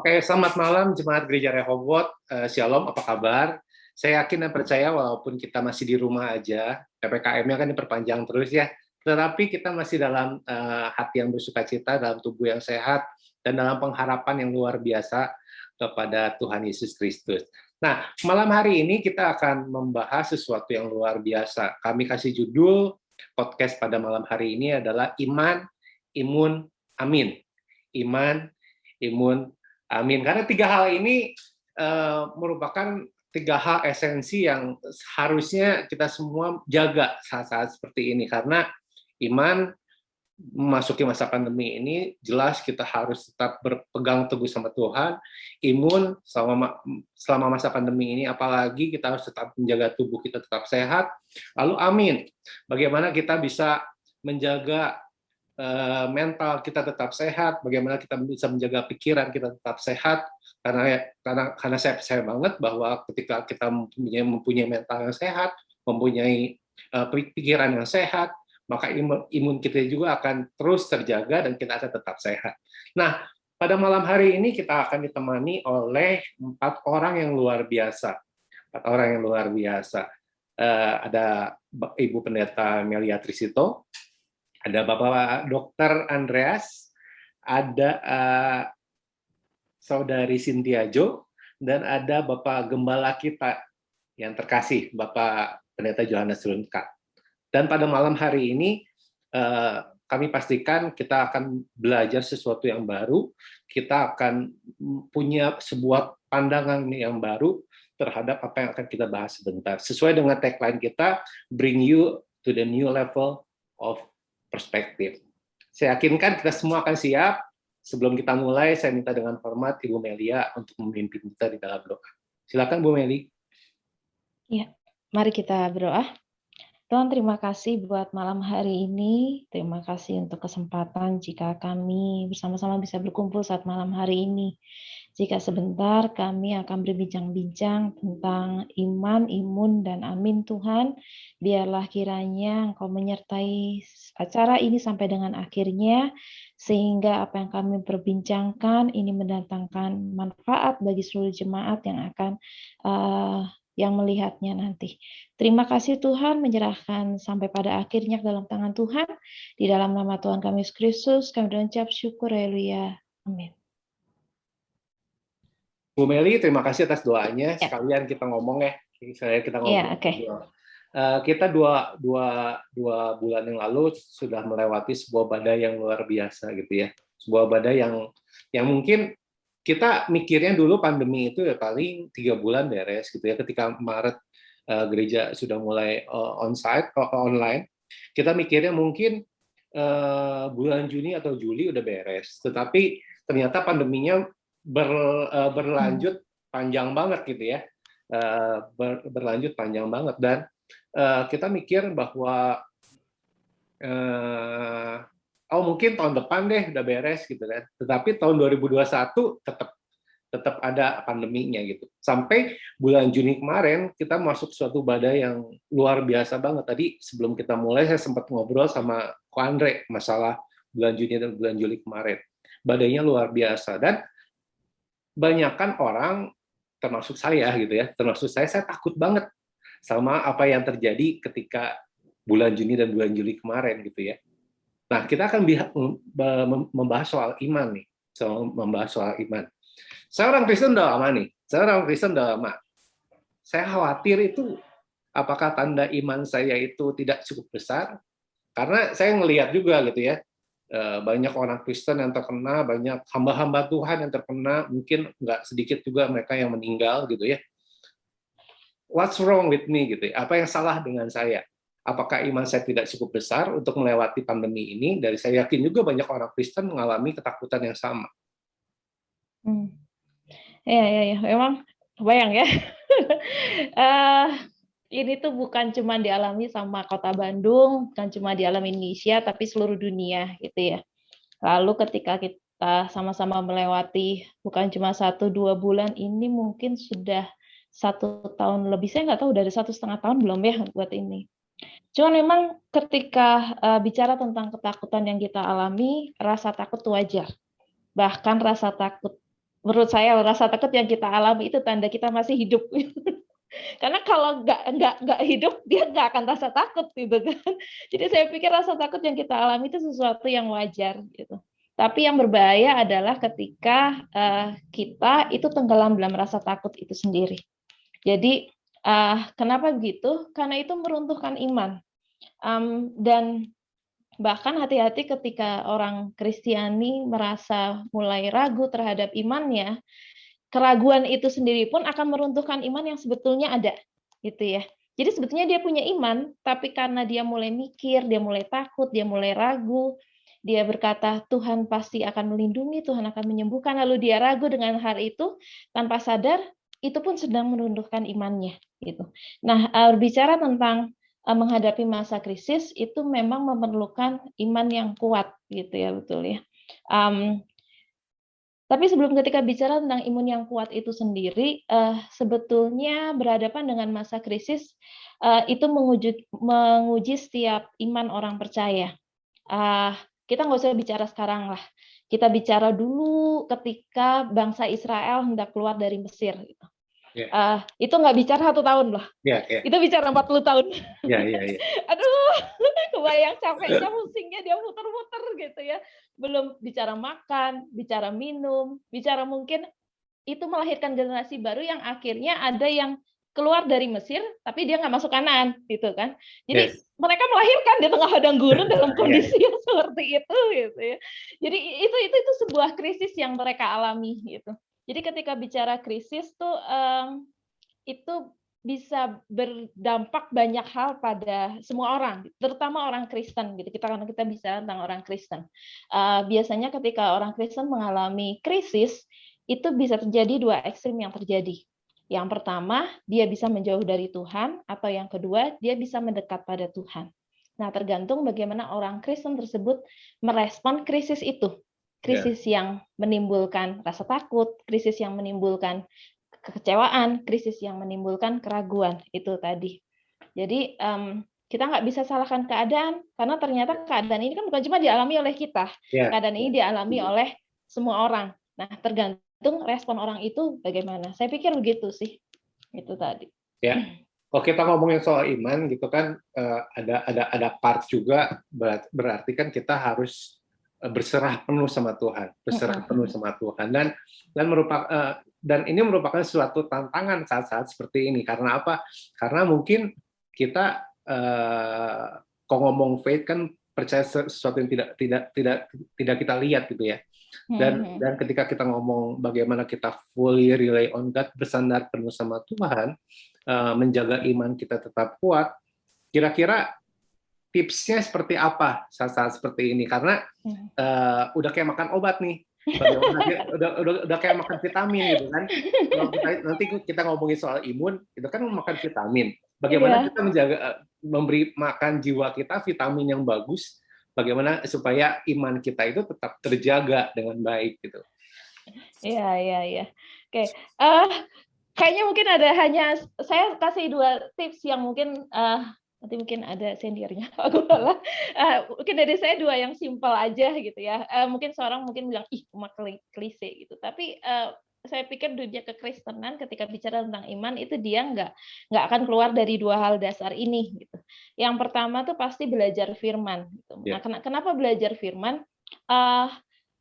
Oke, selamat malam Jemaat Gereja Rehoboth. Shalom, apa kabar? Saya yakin dan percaya walaupun kita masih di rumah aja, PPKM-nya kan diperpanjang terus ya, tetapi kita masih dalam hati yang bersukacita, dalam tubuh yang sehat, dan dalam pengharapan yang luar biasa kepada Tuhan Yesus Kristus. Nah, malam hari ini kita akan membahas sesuatu yang luar biasa. Kami kasih judul podcast pada malam hari ini adalah Iman, Imun, Amin. Iman, Imun, Amin. Karena tiga hal ini merupakan tiga hal esensi yang harusnya kita semua jaga saat-saat seperti ini. Karena iman memasuki masa pandemi ini, jelas kita harus tetap berpegang teguh sama Tuhan. Imun selama masa pandemi ini, apalagi kita harus tetap menjaga tubuh kita tetap sehat. Lalu amin, bagaimana kita bisa menjaga mental kita tetap sehat, bagaimana kita bisa menjaga pikiran kita tetap sehat, karena saya percaya banget bahwa ketika kita mempunyai mental yang sehat, mempunyai pikiran yang sehat, maka imun kita juga akan terus terjaga dan kita akan tetap sehat. Nah, pada malam hari ini kita akan ditemani oleh 4 orang yang luar biasa. 4 orang yang luar biasa. Ada Ibu Pendeta Melia Trisito, ada Bapak Dr. Andreas, ada Saudari Cynthia Jo, dan ada Bapak Gembala kita yang terkasih, Bapak Pendeta Johannes Rundka. Dan pada malam hari ini, kami pastikan kita akan belajar sesuatu yang baru, kita akan punya sebuah pandangan yang baru terhadap apa yang akan kita bahas sebentar. Sesuai dengan tagline kita, bring you to the new level of perspektif. Saya yakinkan kita semua akan siap. Sebelum kita mulai, saya minta dengan hormat Ibu Melia untuk memimpin kita di dalam doa. Silakan Bu Meli. Ya, mari kita berdoa. Tuhan, terima kasih buat malam hari ini. Terima kasih untuk kesempatan jika kami bersama-sama bisa berkumpul saat malam hari ini. Jika sebentar kami akan berbincang-bincang tentang iman, imun, dan amin Tuhan. Biarlah kiranya Engkau menyertai acara ini sampai dengan akhirnya, sehingga apa yang kami perbincangkan ini mendatangkan manfaat bagi seluruh jemaat yang akan yang melihatnya nanti. Terima kasih Tuhan, menyerahkan sampai pada akhirnya dalam tangan Tuhan. Di dalam nama Tuhan kami Yesus Kristus, kami berucap syukur, haleluya. Amin. Bu Meli, terima kasih atas doanya. Sekalian kita ngomong ya. Kita ngobrol. Okay. Kita dua bulan yang lalu sudah melewati sebuah badai yang luar biasa gitu ya. Sebuah badai yang mungkin kita mikirnya dulu pandemi itu ya paling 3 bulan beres gitu ya. Ketika Maret gereja sudah mulai onsite, online, kita mikirnya mungkin bulan Juni atau Juli udah beres. Tetapi ternyata pandeminya berlanjut panjang banget gitu ya. Berlanjut panjang banget, dan kita mikir bahwa mungkin tahun depan deh udah beres gitu kan. Tetapi tahun 2021 tetap ada pandeminya gitu. Sampai bulan Juni kemarin kita masuk suatu badai yang luar biasa banget. Tadi sebelum kita mulai saya sempat ngobrol sama Ko Andre masalah bulan Juni dan bulan Juli kemarin. Badainya luar biasa, dan banyakkan orang termasuk saya gitu ya. Termasuk saya takut banget sama apa yang terjadi ketika bulan Juni dan bulan Juli kemarin gitu ya. Nah, kita akan membahas soal iman nih, membahas soal iman. Saya orang Kristen udah lama. Saya khawatir itu apakah tanda iman saya itu tidak cukup besar, karena saya ngelihat juga gitu ya, banyak orang Kristen yang terkena, banyak hamba-hamba Tuhan yang terkena, mungkin nggak sedikit juga mereka yang meninggal gitu ya. What's wrong with me gitu ya? Apa yang salah dengan saya? Apakah iman saya tidak cukup besar untuk melewati pandemi ini? Dari saya yakin juga banyak orang Kristen mengalami ketakutan yang sama. Ya, memang bayang ya. Ini tuh bukan cuma dialami sama Kota Bandung, bukan cuma dialami Indonesia, tapi seluruh dunia gitu ya. Lalu ketika kita sama-sama melewati bukan cuma 1-2 bulan, ini mungkin sudah 1 tahun lebih. Saya nggak tahu dari 1,5 tahun belum ya buat ini. Cuman memang ketika bicara tentang ketakutan yang kita alami, rasa takut itu wajar. Bahkan rasa takut menurut saya rasa takut yang kita alami itu tanda kita masih hidup. Karena kalau nggak hidup, dia nggak akan rasa takut gitu kan. Jadi saya pikir rasa takut yang kita alami itu sesuatu yang wajar gitu. Tapi yang berbahaya adalah ketika kita itu tenggelam dalam rasa takut itu sendiri. Jadi kenapa begitu? Karena itu meruntuhkan iman. Dan bahkan hati-hati ketika orang Kristiani merasa mulai ragu terhadap imannya, keraguan itu sendiri pun akan meruntuhkan iman yang sebetulnya ada, gitu ya. Jadi sebetulnya dia punya iman, tapi karena dia mulai mikir, dia mulai takut, dia mulai ragu, dia berkata Tuhan pasti akan melindungi, Tuhan akan menyembuhkan, lalu dia ragu dengan hal itu tanpa sadar, itu pun sedang meruntuhkan imannya, gitu. Nah, bicara tentang menghadapi masa krisis itu memang memerlukan iman yang kuat, gitu ya, betul ya. Tapi sebelum ketika bicara tentang imun yang kuat itu sendiri, sebetulnya berhadapan dengan masa krisis itu menguji setiap iman orang percaya. Kita nggak usah bicara sekarang lah. Kita bicara dulu ketika bangsa Israel hendak keluar dari Mesir. Gitu. Itu nggak bicara 1 tahun loh. Itu bicara 40 tahun. Aduh, kebayang capeknya, pusingnya, dia muter-muter gitu ya. Belum bicara makan, bicara minum, bicara mungkin itu melahirkan generasi baru yang akhirnya ada yang keluar dari Mesir, tapi dia nggak masuk Kanaan, gitu kan. Jadi mereka melahirkan di tengah padang gurun dalam kondisi yang seperti itu, gitu ya. Jadi itu sebuah krisis yang mereka alami, gitu. Jadi ketika bicara krisis tuh itu bisa berdampak banyak hal pada semua orang, terutama orang Kristen gitu. Karena kita bicara tentang orang Kristen. Biasanya ketika orang Kristen mengalami krisis, itu bisa terjadi 2 ekstrim yang terjadi. Yang pertama, dia bisa menjauh dari Tuhan, atau yang kedua, dia bisa mendekat pada Tuhan. Nah, tergantung bagaimana orang Kristen tersebut merespon krisis itu. Krisis yang menimbulkan rasa takut, krisis yang menimbulkan kekecewaan, krisis yang menimbulkan keraguan itu tadi. Jadi kita nggak bisa salahkan keadaan karena ternyata keadaan ini kan bukan cuma dialami oleh kita, keadaan ini dialami oleh semua orang. Nah, tergantung respon orang itu bagaimana. Saya pikir begitu sih, itu tadi. Ya, kalau kita ngomongin soal iman gitu kan ada part juga berarti kan kita harus berserah penuh sama Tuhan, berserah penuh sama Tuhan dan ini merupakan suatu tantangan saat-saat seperti ini. Karena apa? Karena mungkin kita kalau ngomong faith kan percaya sesuatu yang tidak kita lihat gitu ya. Dan ketika kita ngomong bagaimana kita fully rely on God, bersandar penuh sama Tuhan, menjaga iman kita tetap kuat, kira-kira tipsnya seperti apa saat-saat seperti ini? Karena udah kayak makan obat nih, udah kayak makan vitamin gitu kan. Kalau nanti kita ngomongin soal imun, itu kan makan vitamin. Bagaimana kita memberi makan jiwa kita vitamin yang bagus, bagaimana supaya iman kita itu tetap terjaga dengan baik gitu. Iya. Oke. Kayaknya mungkin saya kasih 2 tips yang mungkin nanti mungkin ada seniornya aku malah mungkin dari saya 2 yang simpel aja gitu ya. Mungkin seorang mungkin bilang ih cuma klise gitu, tapi saya pikir dunia kekristenan ketika bicara tentang iman itu dia nggak akan keluar dari 2 hal dasar ini gitu. Yang pertama tuh pasti belajar firman gitu. Nah, kenapa belajar firman?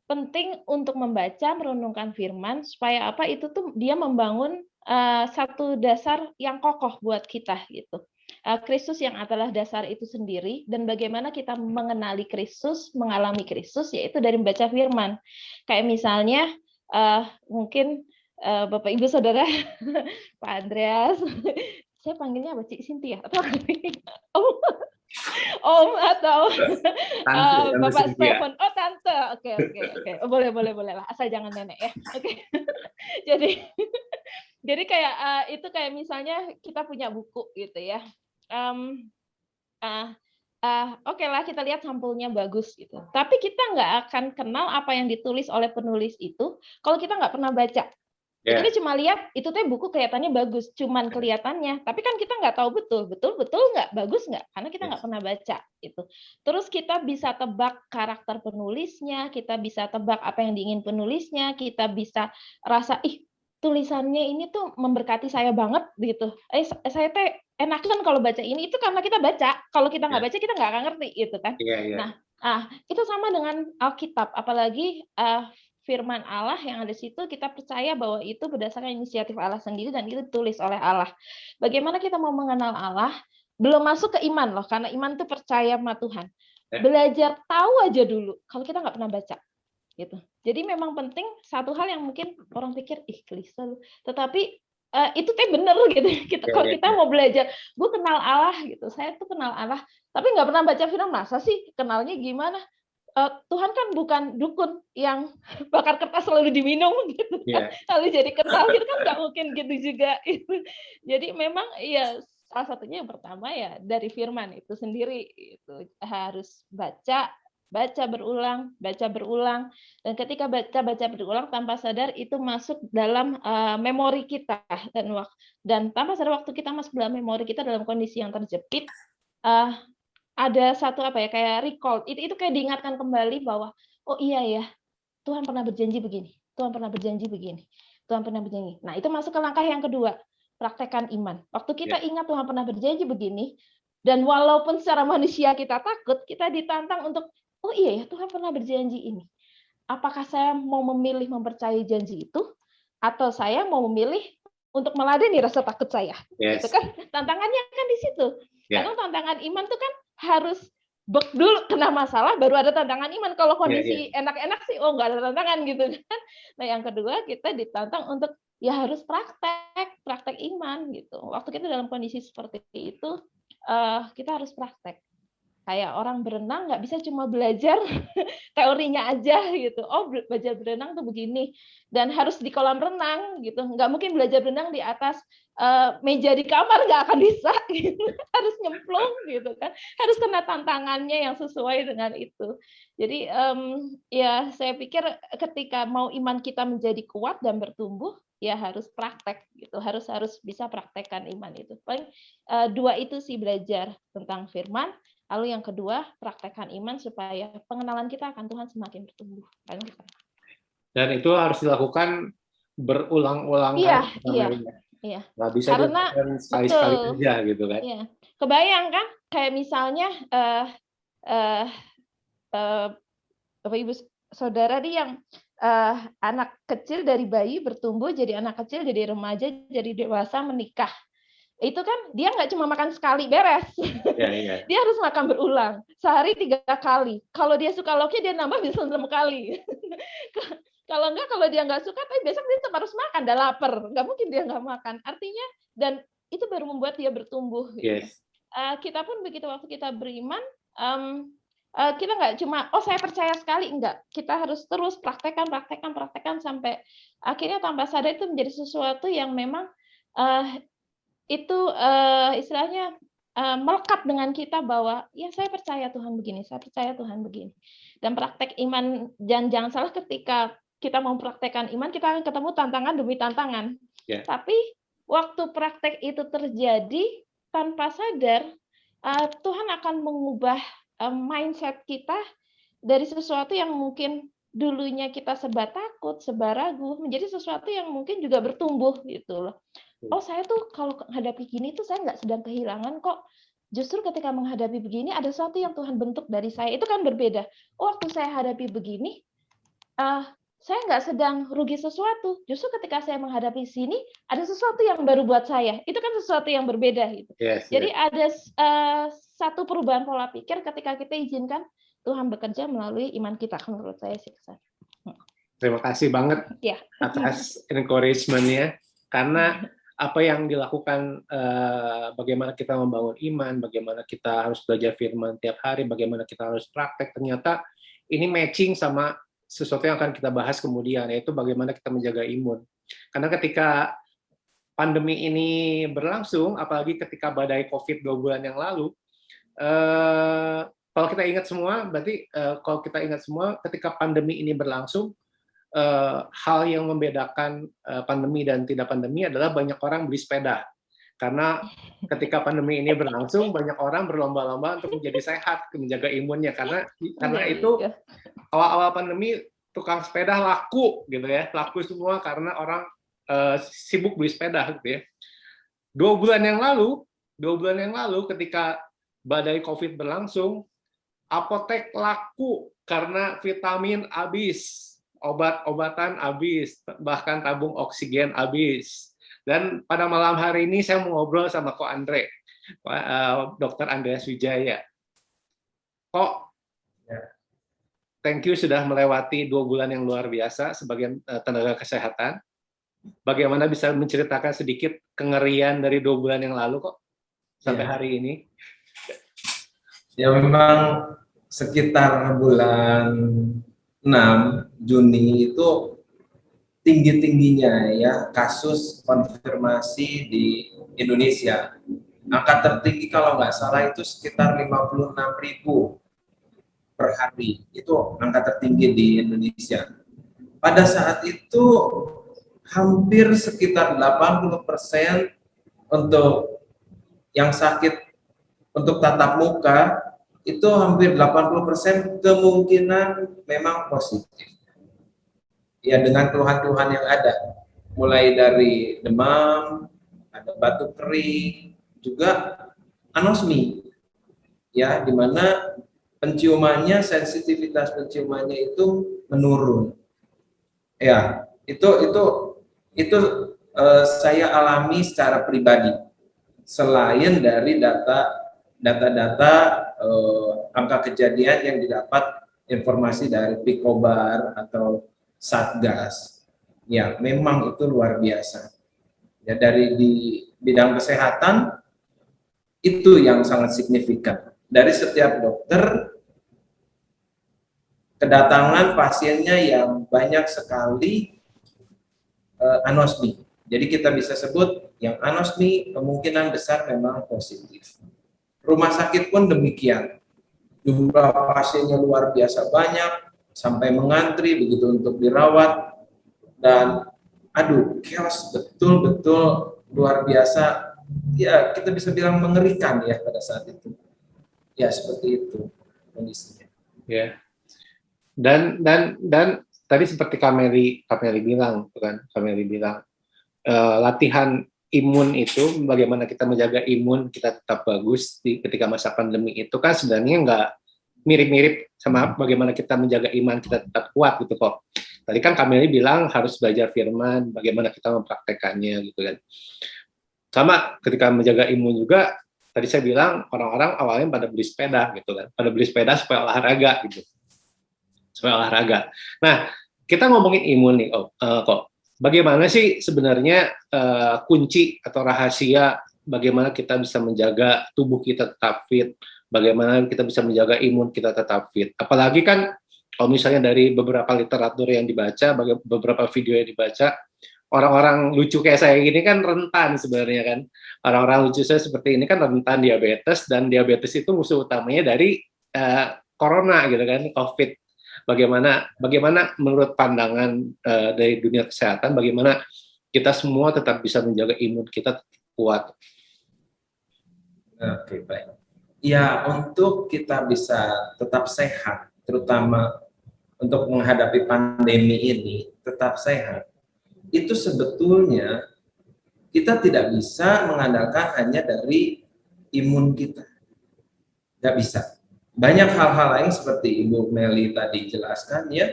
Penting untuk membaca, merenungkan firman supaya apa itu tuh dia membangun satu dasar yang kokoh buat kita gitu. Kristus yang adalah dasar itu sendiri dan bagaimana kita mengenali Kristus, mengalami Kristus yaitu dari membaca firman. Kayak misalnya mungkin Bapak Ibu Saudara Pak Andreas, saya panggilnya apa Cik Cynthia atau Om atau Bapak Stephen. Oh, tante. Oke. Boleh lah. Asal jangan nenek ya. Oke. Jadi kayak itu kayak misalnya kita punya buku gitu ya. Oke lah kita lihat sampulnya bagus gitu. Tapi kita nggak akan kenal apa yang ditulis oleh penulis itu kalau kita nggak pernah baca. Yeah. Kita cuma lihat itu teh buku kelihatannya bagus, cuman kelihatannya, tapi kan kita nggak tahu betul nggak, bagus nggak, karena kita nggak pernah baca itu. Terus kita bisa tebak karakter penulisnya, kita bisa tebak apa yang diingin penulisnya, kita bisa rasa tulisannya ini tuh memberkati saya banget gitu. Saya teh enakan kalau baca ini, itu karena kita baca. Kalau kita nggak baca kita nggak akan ngerti gitu kan. Yeah. Nah, itu sama dengan Alkitab, apalagi firman Allah yang ada di situ, kita percaya bahwa itu berdasarkan inisiatif Allah sendiri dan itu ditulis oleh Allah. Bagaimana kita mau mengenal Allah? Belum masuk ke iman loh, karena iman itu percaya sama Tuhan. Belajar tahu aja dulu, kalau kita nggak pernah baca. Gitu. Jadi memang penting satu hal yang mungkin orang pikir, gelisah, tetapi itu teh bener gitu. Kalau kita mau belajar, gue kenal Allah gitu, saya tuh kenal Allah, tapi nggak pernah baca film, masa sih kenalnya gimana? Tuhan kan bukan dukun yang bakar kertas selalu diminum gitu kan, lalu jadi kenal gitu kan, nggak mungkin gitu juga. Jadi memang ya salah satunya yang pertama ya dari firman itu sendiri, itu harus baca berulang, dan ketika baca berulang tanpa sadar itu masuk dalam memori kita, dan tanpa sadar waktu kita masuk dalam memori kita dalam kondisi yang terjepit, ada satu kayak recall, itu kayak diingatkan kembali bahwa oh iya ya, Tuhan pernah berjanji begini, Tuhan pernah berjanji begini, Tuhan pernah berjanji. Nah, itu masuk ke langkah yang kedua, praktekkan iman. Waktu kita ingat Tuhan pernah berjanji begini, dan walaupun secara manusia kita takut, kita ditantang untuk oh iya ya, Tuhan pernah berjanji ini. Apakah saya mau memilih mempercayai janji itu, atau saya mau memilih untuk meladeni rasa takut saya? Itu kan tantangannya kan di situ. Karena tantangan iman itu kan harus dulu kena masalah, baru ada tantangan iman. Kalau kondisi enak-enak sih, nggak ada tantangan gitu kan. Nah, yang kedua kita ditantang untuk ya harus praktek iman gitu. Waktu kita dalam kondisi seperti itu, kita harus praktek. Kayak orang berenang nggak bisa cuma belajar teorinya aja gitu. Oh, belajar berenang tuh begini, dan harus di kolam renang gitu. Nggak mungkin belajar berenang di atas meja di kamar, nggak akan bisa gitu. Harus nyemplung gitu kan. Harus kena tantangannya yang sesuai dengan itu. Jadi ya saya pikir ketika mau iman kita menjadi kuat dan bertumbuh, ya harus praktek gitu. Harus bisa praktekkan iman itu. Paling dua itu sih, belajar tentang firman. Lalu yang kedua, praktekkan iman supaya pengenalan kita akan Tuhan semakin bertumbuh. Dan itu harus dilakukan berulang-ulang. Iya. Nggak bisa dilakukan sekali-sekali aja gitu kan. Iya. Kebayang kan, kayak misalnya Bapak Ibu Saudara yang anak kecil dari bayi bertumbuh jadi anak kecil, jadi remaja, jadi dewasa, menikah. Itu kan dia nggak cuma makan sekali beres. Dia harus makan berulang, sehari 3 kali. Kalau dia suka lauknya, dia nambah bisa 6 kali. Kalau dia nggak suka, tapi besok dia tetap harus makan, udah lapar. Nggak mungkin dia nggak makan. Artinya, dan itu baru membuat dia bertumbuh. Kita pun begitu, waktu kita beriman, kita nggak cuma, saya percaya sekali, enggak. Kita harus terus praktekkan sampai akhirnya tanpa sadar itu menjadi sesuatu yang memang itu istilahnya melekat dengan kita bahwa ya saya percaya Tuhan begini, saya percaya Tuhan begini. Dan praktek iman, jangan salah, ketika kita mau praktekkan iman, kita akan ketemu tantangan demi tantangan. Tapi waktu praktek itu terjadi tanpa sadar, Tuhan akan mengubah mindset kita dari sesuatu yang mungkin dulunya kita serba takut, serba ragu, menjadi sesuatu yang mungkin juga bertumbuh gitu loh. Oh, saya tuh kalau menghadapi gini tuh saya nggak sedang kehilangan kok. Justru ketika menghadapi begini ada sesuatu yang Tuhan bentuk dari saya. Itu kan berbeda. Oh, waktu saya hadapi begini, saya nggak sedang rugi sesuatu. Justru ketika saya menghadapi sini, ada sesuatu yang baru buat saya. Itu kan sesuatu yang berbeda gitu. Jadi ada satu perubahan pola pikir ketika kita izinkan Tuhan bekerja melalui iman kita. Menurut saya sih. Terima kasih banget atas encouragement-nya. Karena apa yang dilakukan, bagaimana kita membangun iman, bagaimana kita harus belajar firman tiap hari, bagaimana kita harus praktek, ternyata ini matching sama sesuatu yang akan kita bahas kemudian, yaitu bagaimana kita menjaga imun. Karena ketika pandemi ini berlangsung, apalagi ketika badai COVID 2 bulan yang lalu, kalau kita ingat semua, berarti kalau kita ingat semua, ketika pandemi ini berlangsung, hal yang membedakan pandemi dan tidak pandemi adalah banyak orang beli sepeda. Karena ketika pandemi ini berlangsung, banyak orang berlomba-lomba untuk menjadi sehat, menjaga imunnya. Karena itu awal-awal pandemi tukang sepeda laku gitu ya, laku semua karena orang sibuk beli sepeda gitu ya. 2 bulan yang lalu ketika badai COVID berlangsung, apotek laku karena vitamin habis, obat-obatan habis, bahkan tabung oksigen habis. Dan pada malam hari ini saya mau ngobrol sama Ko Andre, Dr. Andreas Wijaya. Kok, thank you sudah melewati 2 bulan yang luar biasa sebagai tenaga kesehatan. Bagaimana bisa menceritakan sedikit kengerian dari 2 bulan yang lalu kok sampai hari ini? Ya memang sekitar bulan 6 Juni itu tinggi-tingginya ya kasus konfirmasi di Indonesia. Angka tertinggi kalau nggak salah itu sekitar 56.000 per hari. Itu angka tertinggi di Indonesia. Pada saat itu hampir sekitar 80% untuk yang sakit untuk tatap muka itu hampir 80% kemungkinan memang positif. Ya dengan keluhan-keluhan yang ada, mulai dari demam, ada batuk kering, juga anosmi, ya di mana penciumannya, sensitivitas penciumannya itu menurun. Ya itu saya alami secara pribadi. Selain dari data-data angka kejadian yang didapat informasi dari Pikobar atau Satgas, ya memang itu luar biasa. Ya dari di bidang kesehatan itu yang sangat signifikan. Dari setiap dokter kedatangan pasiennya yang banyak sekali anosmi. Jadi kita bisa sebut yang anosmi kemungkinan besar memang positif. Rumah sakit pun demikian. Jumlah pasiennya luar biasa banyak, sampai mengantri begitu untuk dirawat, dan chaos betul-betul luar biasa. Ya kita bisa bilang mengerikan ya pada saat itu. Ya seperti itu kondisinya. Ya. Dan tadi seperti Kameli bilang, latihan imun itu, bagaimana kita menjaga imun kita tetap bagus ketika masa pandemi itu kan sebenarnya nggak mirip-mirip sama bagaimana kita menjaga iman kita tetap kuat gitu kok. Tadi kan Kameli bilang harus belajar firman, bagaimana kita mempraktekannya gitu kan. Sama ketika menjaga imun juga, tadi saya bilang orang-orang awalnya pada beli sepeda gitu kan, pada beli sepeda supaya olahraga gitu. Supaya olahraga. Nah, kita ngomongin imun nih kok. Bagaimana sih sebenarnya kunci atau rahasia bagaimana kita bisa menjaga tubuh kita tetap fit, bagaimana kita bisa menjaga imun kita tetap fit. Apalagi kan kalau misalnya dari beberapa literatur yang dibaca, beberapa video yang dibaca, orang-orang lucu kayak saya gini kan rentan sebenarnya kan. Orang-orang lucu saya seperti ini kan rentan diabetes, dan diabetes itu musuh utamanya dari corona gitu kan, COVID. Bagaimana menurut pandangan dari dunia kesehatan, bagaimana kita semua tetap bisa menjaga imun kita kuat? Oke, baik. Ya, untuk kita bisa tetap sehat, terutama untuk menghadapi pandemi ini, tetap sehat, itu sebetulnya kita tidak bisa mengandalkan hanya dari imun kita. Nggak bisa. Banyak hal-hal lain seperti Ibu Meli tadi jelaskan ya,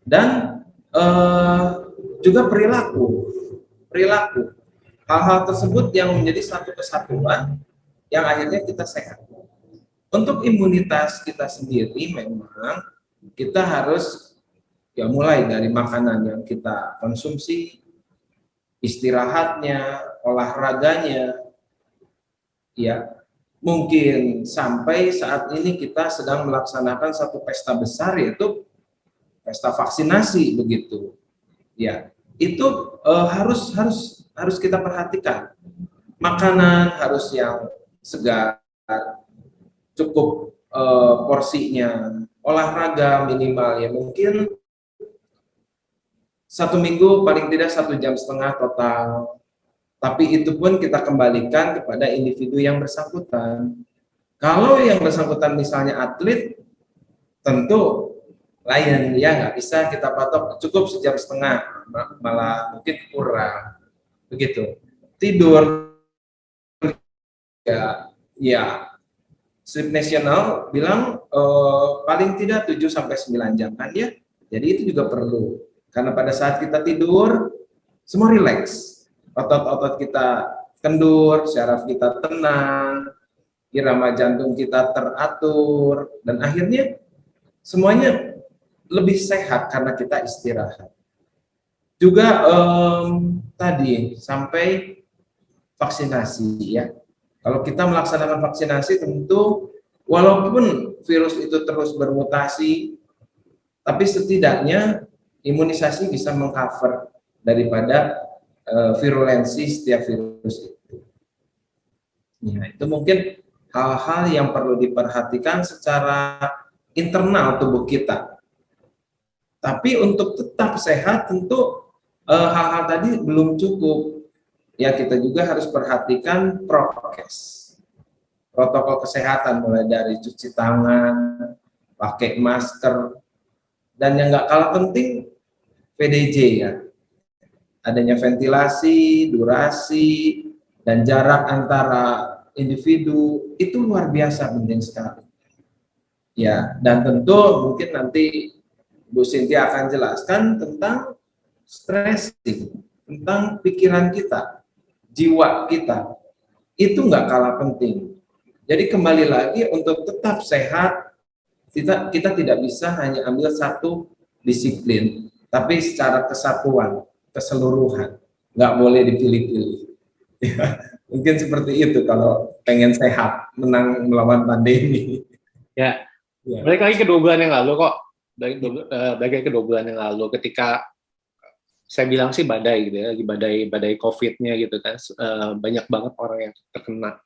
dan juga perilaku. Hal-hal tersebut yang menjadi satu kesatuan yang akhirnya kita sehat. Untuk imunitas kita sendiri memang kita harus ya mulai dari makanan yang kita konsumsi, istirahatnya, olahraganya, ya. Mungkin sampai saat ini kita sedang melaksanakan satu pesta besar, yaitu pesta vaksinasi begitu. Ya, itu harus kita perhatikan. Makanan harus yang segar, cukup porsinya, olahraga minimal ya mungkin 1 minggu paling tidak 1,5 jam total. Tapi itu pun kita kembalikan kepada individu yang bersangkutan. Kalau yang bersangkutan misalnya atlet, tentu lain, ya nggak bisa kita patok cukup 1,5 jam, malah mungkin kurang. Begitu. Tidur, ya Sleep National bilang paling tidak 7-9 jam kan ya. Jadi itu juga perlu. Karena pada saat kita tidur, semua rileks. Otot-otot kita kendur, syaraf kita tenang, irama jantung kita teratur, dan akhirnya semuanya lebih sehat karena kita istirahat. Juga tadi sampai vaksinasi ya. Kalau kita melaksanakan vaksinasi tentu walaupun virus itu terus bermutasi, tapi setidaknya imunisasi bisa mengcover daripada virulensi setiap virus itu. Ya, itu mungkin hal-hal yang perlu diperhatikan secara internal tubuh kita. Tapi untuk tetap sehat tentu hal-hal tadi belum cukup. Ya, kita juga harus perhatikan prokes, protokol kesehatan, mulai dari cuci tangan, pakai masker, dan yang nggak kalah penting PDJ ya, adanya ventilasi, durasi, dan jarak antara individu itu luar biasa penting sekali. Ya, dan tentu mungkin nanti Bu Cynthia akan jelaskan tentang stressing, tentang pikiran kita, jiwa kita, itu nggak kalah penting. Jadi kembali lagi untuk tetap sehat, kita tidak bisa hanya ambil satu disiplin, tapi secara kesatuan, keseluruhan, nggak boleh dipilih-pilih. Ya, mungkin seperti itu kalau pengen sehat, menang melawan pandemi. Ya, balik lagi ke 2 bulan yang lalu kok, balik lagi ke 2 bulan yang lalu ketika saya bilang sih badai gitu ya, lagi badai COVID-nya gitu kan, banyak banget orang yang terkena,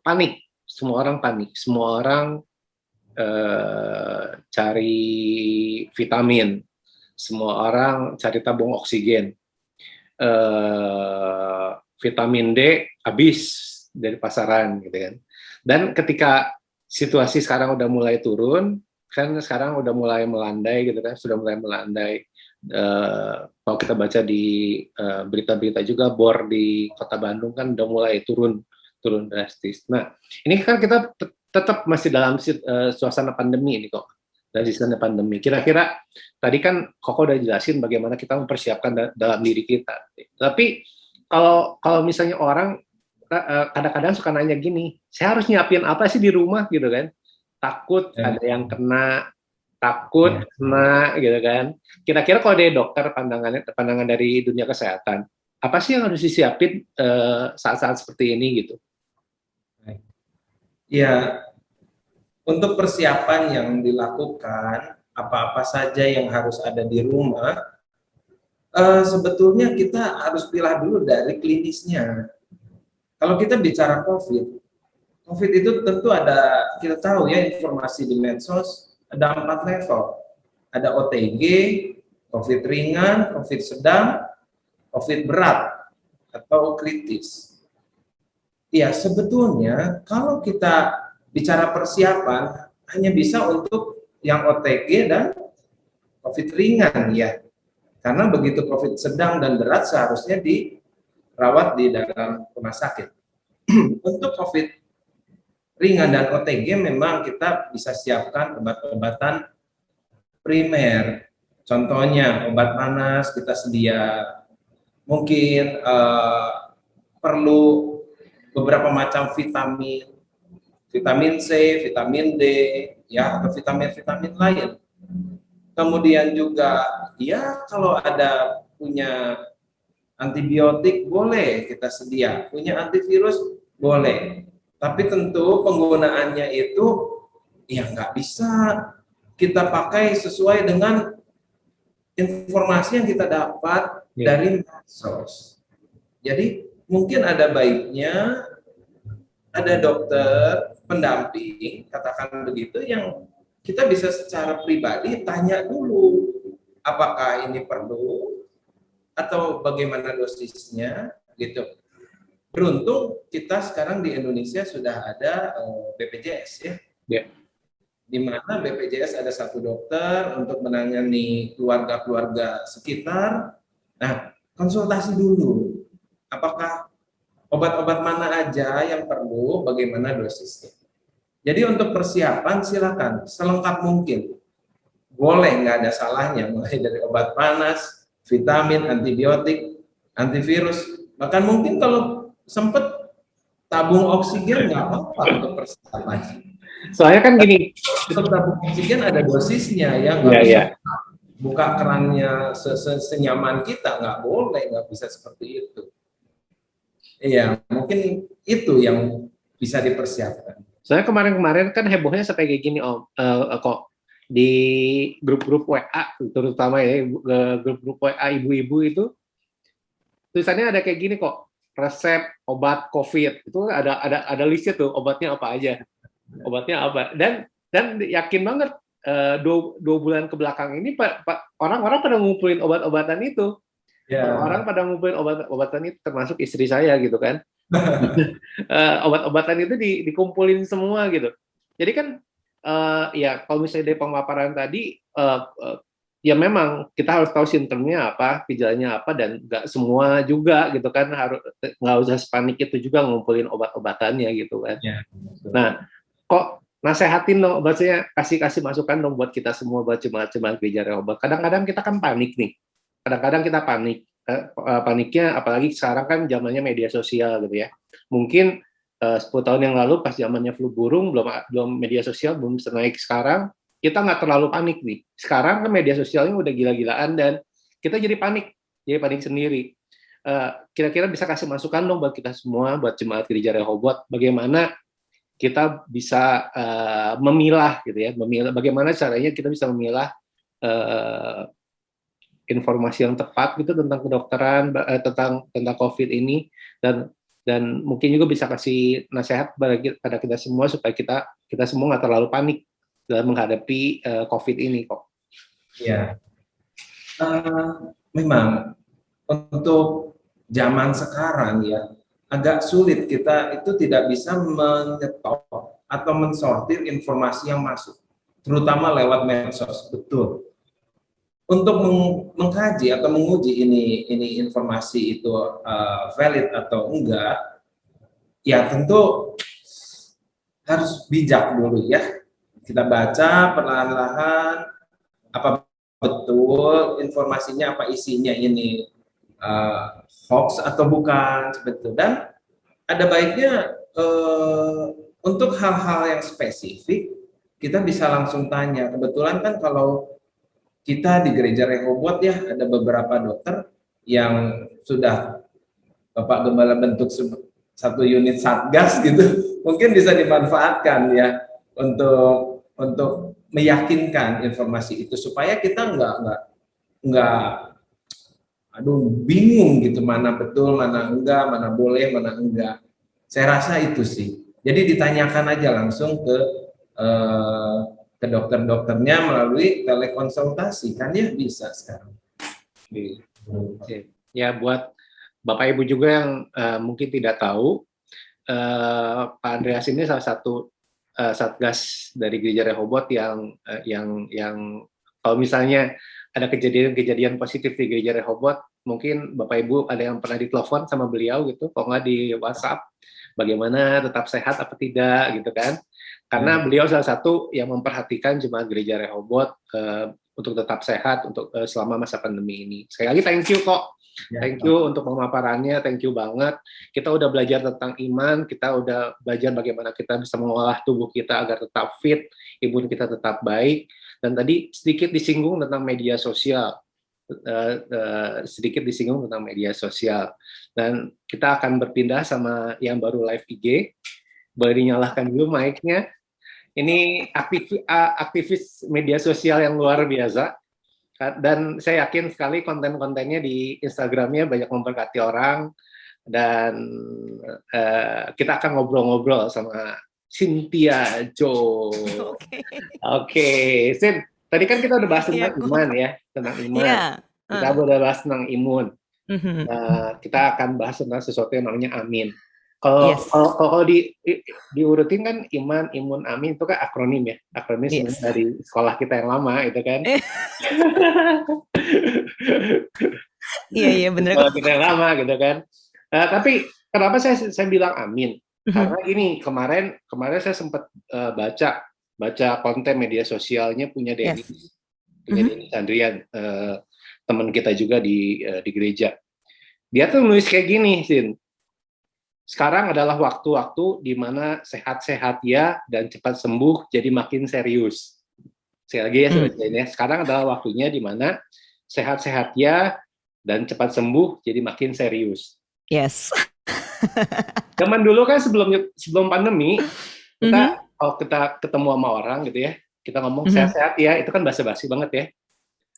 panik, semua orang panik, semua orang cari vitamin, semua orang cari tabung oksigen, vitamin D habis dari pasaran gitu kan, dan ketika situasi sekarang udah mulai turun, kan sekarang udah mulai melandai gitu kan, sudah mulai melandai. Kalau kita baca di berita-berita juga, bor di Kota Bandung kan udah mulai turun drastis. Nah, ini kan kita tetap masih dalam suasana pandemi ini kok, dari suasana pandemi. Kira-kira tadi kan Koko udah jelasin bagaimana kita mempersiapkan dalam diri kita. Tapi kalau misalnya orang kadang-kadang suka nanya gini, saya harus nyiapin apa sih di rumah gitu kan? Takut ada yang kena, takut kena gitu kan. Kira-kira kalau dari dokter, pandangan dari dunia kesehatan, apa sih yang harus disiapin saat-saat seperti ini gitu? Ya, untuk persiapan yang dilakukan, apa-apa saja yang harus ada di rumah, sebetulnya kita harus pilih dulu dari klinisnya. Kalau kita bicara COVID itu tentu ada, kita tahu ya informasi di medsos, ada 4 level. Ada OTG, COVID ringan, COVID sedang, COVID berat, atau kritis. Ya, sebetulnya kalau kita bicara persiapan, hanya bisa untuk yang OTG dan COVID ringan ya. Karena begitu COVID sedang dan berat seharusnya dirawat di dalam rumah sakit. Untuk COVID ringan dan OTG memang kita bisa siapkan obat-obatan primer. Contohnya obat panas kita sedia, mungkin perlu beberapa macam vitamin, vitamin C, vitamin D, ya, atau vitamin-vitamin lain. Kemudian juga, ya kalau ada punya antibiotik boleh kita sedia, punya antivirus boleh. Tapi tentu penggunaannya itu ya nggak bisa kita pakai sesuai dengan informasi yang kita dapat dari medsos. Jadi mungkin ada baiknya ada dokter pendamping, katakan begitu, yang kita bisa secara pribadi tanya dulu apakah ini perlu atau bagaimana dosisnya gitu. Beruntung kita sekarang di Indonesia sudah ada BPJS ya. Ya. Di mana BPJS ada satu dokter untuk menangani keluarga-keluarga sekitar. Nah, konsultasi dulu. Apakah obat-obat mana aja yang perlu, bagaimana dosisnya. Jadi untuk persiapan silakan selengkap mungkin. Boleh, nggak ada salahnya, mulai dari obat panas, vitamin, antibiotik, antivirus, bahkan mungkin kalau sempet tabung oksigen nggak apa-apa untuk persiapan. Soalnya kan gini, Untuk tabung oksigen ada dosisnya ya, nggak bisa buka kerannya senyaman kita, nggak boleh, nggak bisa seperti itu. Iya, mungkin itu yang bisa dipersiapkan. Soalnya kemarin-kemarin kan hebohnya sampai kayak gini Om, kok di grup-grup WA, terutama ya grup-grup WA ibu-ibu itu tulisannya ada kayak gini kok, resep obat COVID itu ada listnya tuh obatnya apa aja, dan yakin banget dua bulan ke belakang ini orang-orang pada ngumpulin obat-obatan itu. Orang pada ngumpulin obat-obatan itu, termasuk istri saya gitu kan. Obat-obatan itu dikumpulin semua gitu. Jadi kan ya kalau misalnya dari pemaparan tadi ya memang kita harus tahu simptomnya apa, gejalanya apa, dan nggak semua juga gitu kan, harus nggak usah panik itu juga ngumpulin obat-obatannya gitu kan. Nah, kok nasehatin dong, maksudnya kasih masukan dong buat kita semua, buat jemaat-jemaat gereja Rehoboth. Kadang-kadang kita kan panik nih. Kadang-kadang kita paniknya apalagi sekarang kan zamannya media sosial gitu ya. Mungkin 10 tahun yang lalu pas zamannya flu burung belum media sosial belum senaik sekarang, kita nggak terlalu panik nih. Sekarang kan media sosialnya udah gila-gilaan dan kita jadi panik sendiri. Kira-kira bisa kasih masukan dong buat kita semua, buat jemaat gereja Rehoboth, bagaimana kita bisa memilah gitu ya, bagaimana caranya kita bisa memilah informasi yang tepat gitu tentang kedokteran, tentang COVID ini, dan mungkin juga bisa kasih nasihat pada kita semua supaya kita semua nggak terlalu panik dalam menghadapi COVID ini kok. Ya, memang untuk zaman sekarang ya agak sulit, kita itu tidak bisa menyetop atau mensortir informasi yang masuk, terutama lewat medsos. Betul. Untuk mengkaji atau menguji ini informasi itu valid atau enggak, ya tentu harus bijak dulu ya. Kita baca perlahan-lahan apa betul informasinya, apa isinya ini hoax atau bukan, betul. Dan ada baiknya untuk hal-hal yang spesifik kita bisa langsung tanya. Kebetulan kan kalau kita di gereja Rehoboth ya ada beberapa dokter yang sudah Bapak Gembala bentuk satu unit satgas gitu, mungkin bisa dimanfaatkan ya untuk meyakinkan informasi itu supaya kita nggak bingung gitu, mana betul, mana enggak, mana boleh, mana enggak. Saya rasa itu sih. Jadi ditanyakan aja langsung ke dokter-dokternya melalui telekonsultasi, kan ya bisa sekarang. Ya buat Bapak Ibu juga yang mungkin tidak tahu, Pak Andreas ini salah satu satgas dari gereja Rehoboth yang kalau misalnya ada kejadian positif di gereja Rehoboth, mungkin Bapak Ibu ada yang pernah ditelepon sama beliau gitu, kok nggak di WhatsApp, bagaimana tetap sehat apa tidak gitu kan? Karena beliau salah satu yang memperhatikan jemaat gereja Rehoboth untuk tetap sehat untuk selama masa pandemi ini. Sekali lagi thank you kok. Thank you untuk pemaparannya, thank you banget. Kita udah belajar tentang iman, kita udah belajar bagaimana kita bisa mengolah tubuh kita agar tetap fit, imun kita tetap baik. Dan tadi sedikit disinggung tentang media sosial. Dan kita akan berpindah sama yang baru live IG. Boleh dinyalakan dulu mic-nya. Ini aktivis media sosial yang luar biasa. Dan saya yakin sekali konten-kontennya di Instagramnya banyak memberkati orang, dan kita akan ngobrol-ngobrol sama Cynthia Jo. Oke, Sin, Tadi kan kita udah bahas Iya, tentang iman ya, tentang iman. Iya. Kita udah bahas tentang imun. Mhm. Kita akan bahas tentang sesuatu yang namanya amin. Kalau Yes. kalau kalau diurutin kan iman, imun, amin itu kan akronim ya. Akronim sebenarnya Yes. dari sekolah kita yang lama itu kan. Iya bener Sekolah kok. kita yang lama gitu kan. Tapi kenapa saya bilang amin? Mhm. Karena ini kemarin saya sempat baca konten media sosialnya punya Yes. Dennis Andrian, teman kita juga di gereja. Dia tuh nulis kayak gini, Sin. Sekarang adalah waktu-waktu di mana sehat-sehat ya dan cepat sembuh jadi makin serius. Sekali lagi ya, sebetulnya. Sekarang adalah waktunya di mana sehat-sehat ya dan cepat sembuh jadi makin serius. Yes. Zaman dulu kan sebelum pandemi, kalau kita ketemu sama orang gitu ya, kita ngomong sehat-sehat ya, itu kan basa-basi banget ya.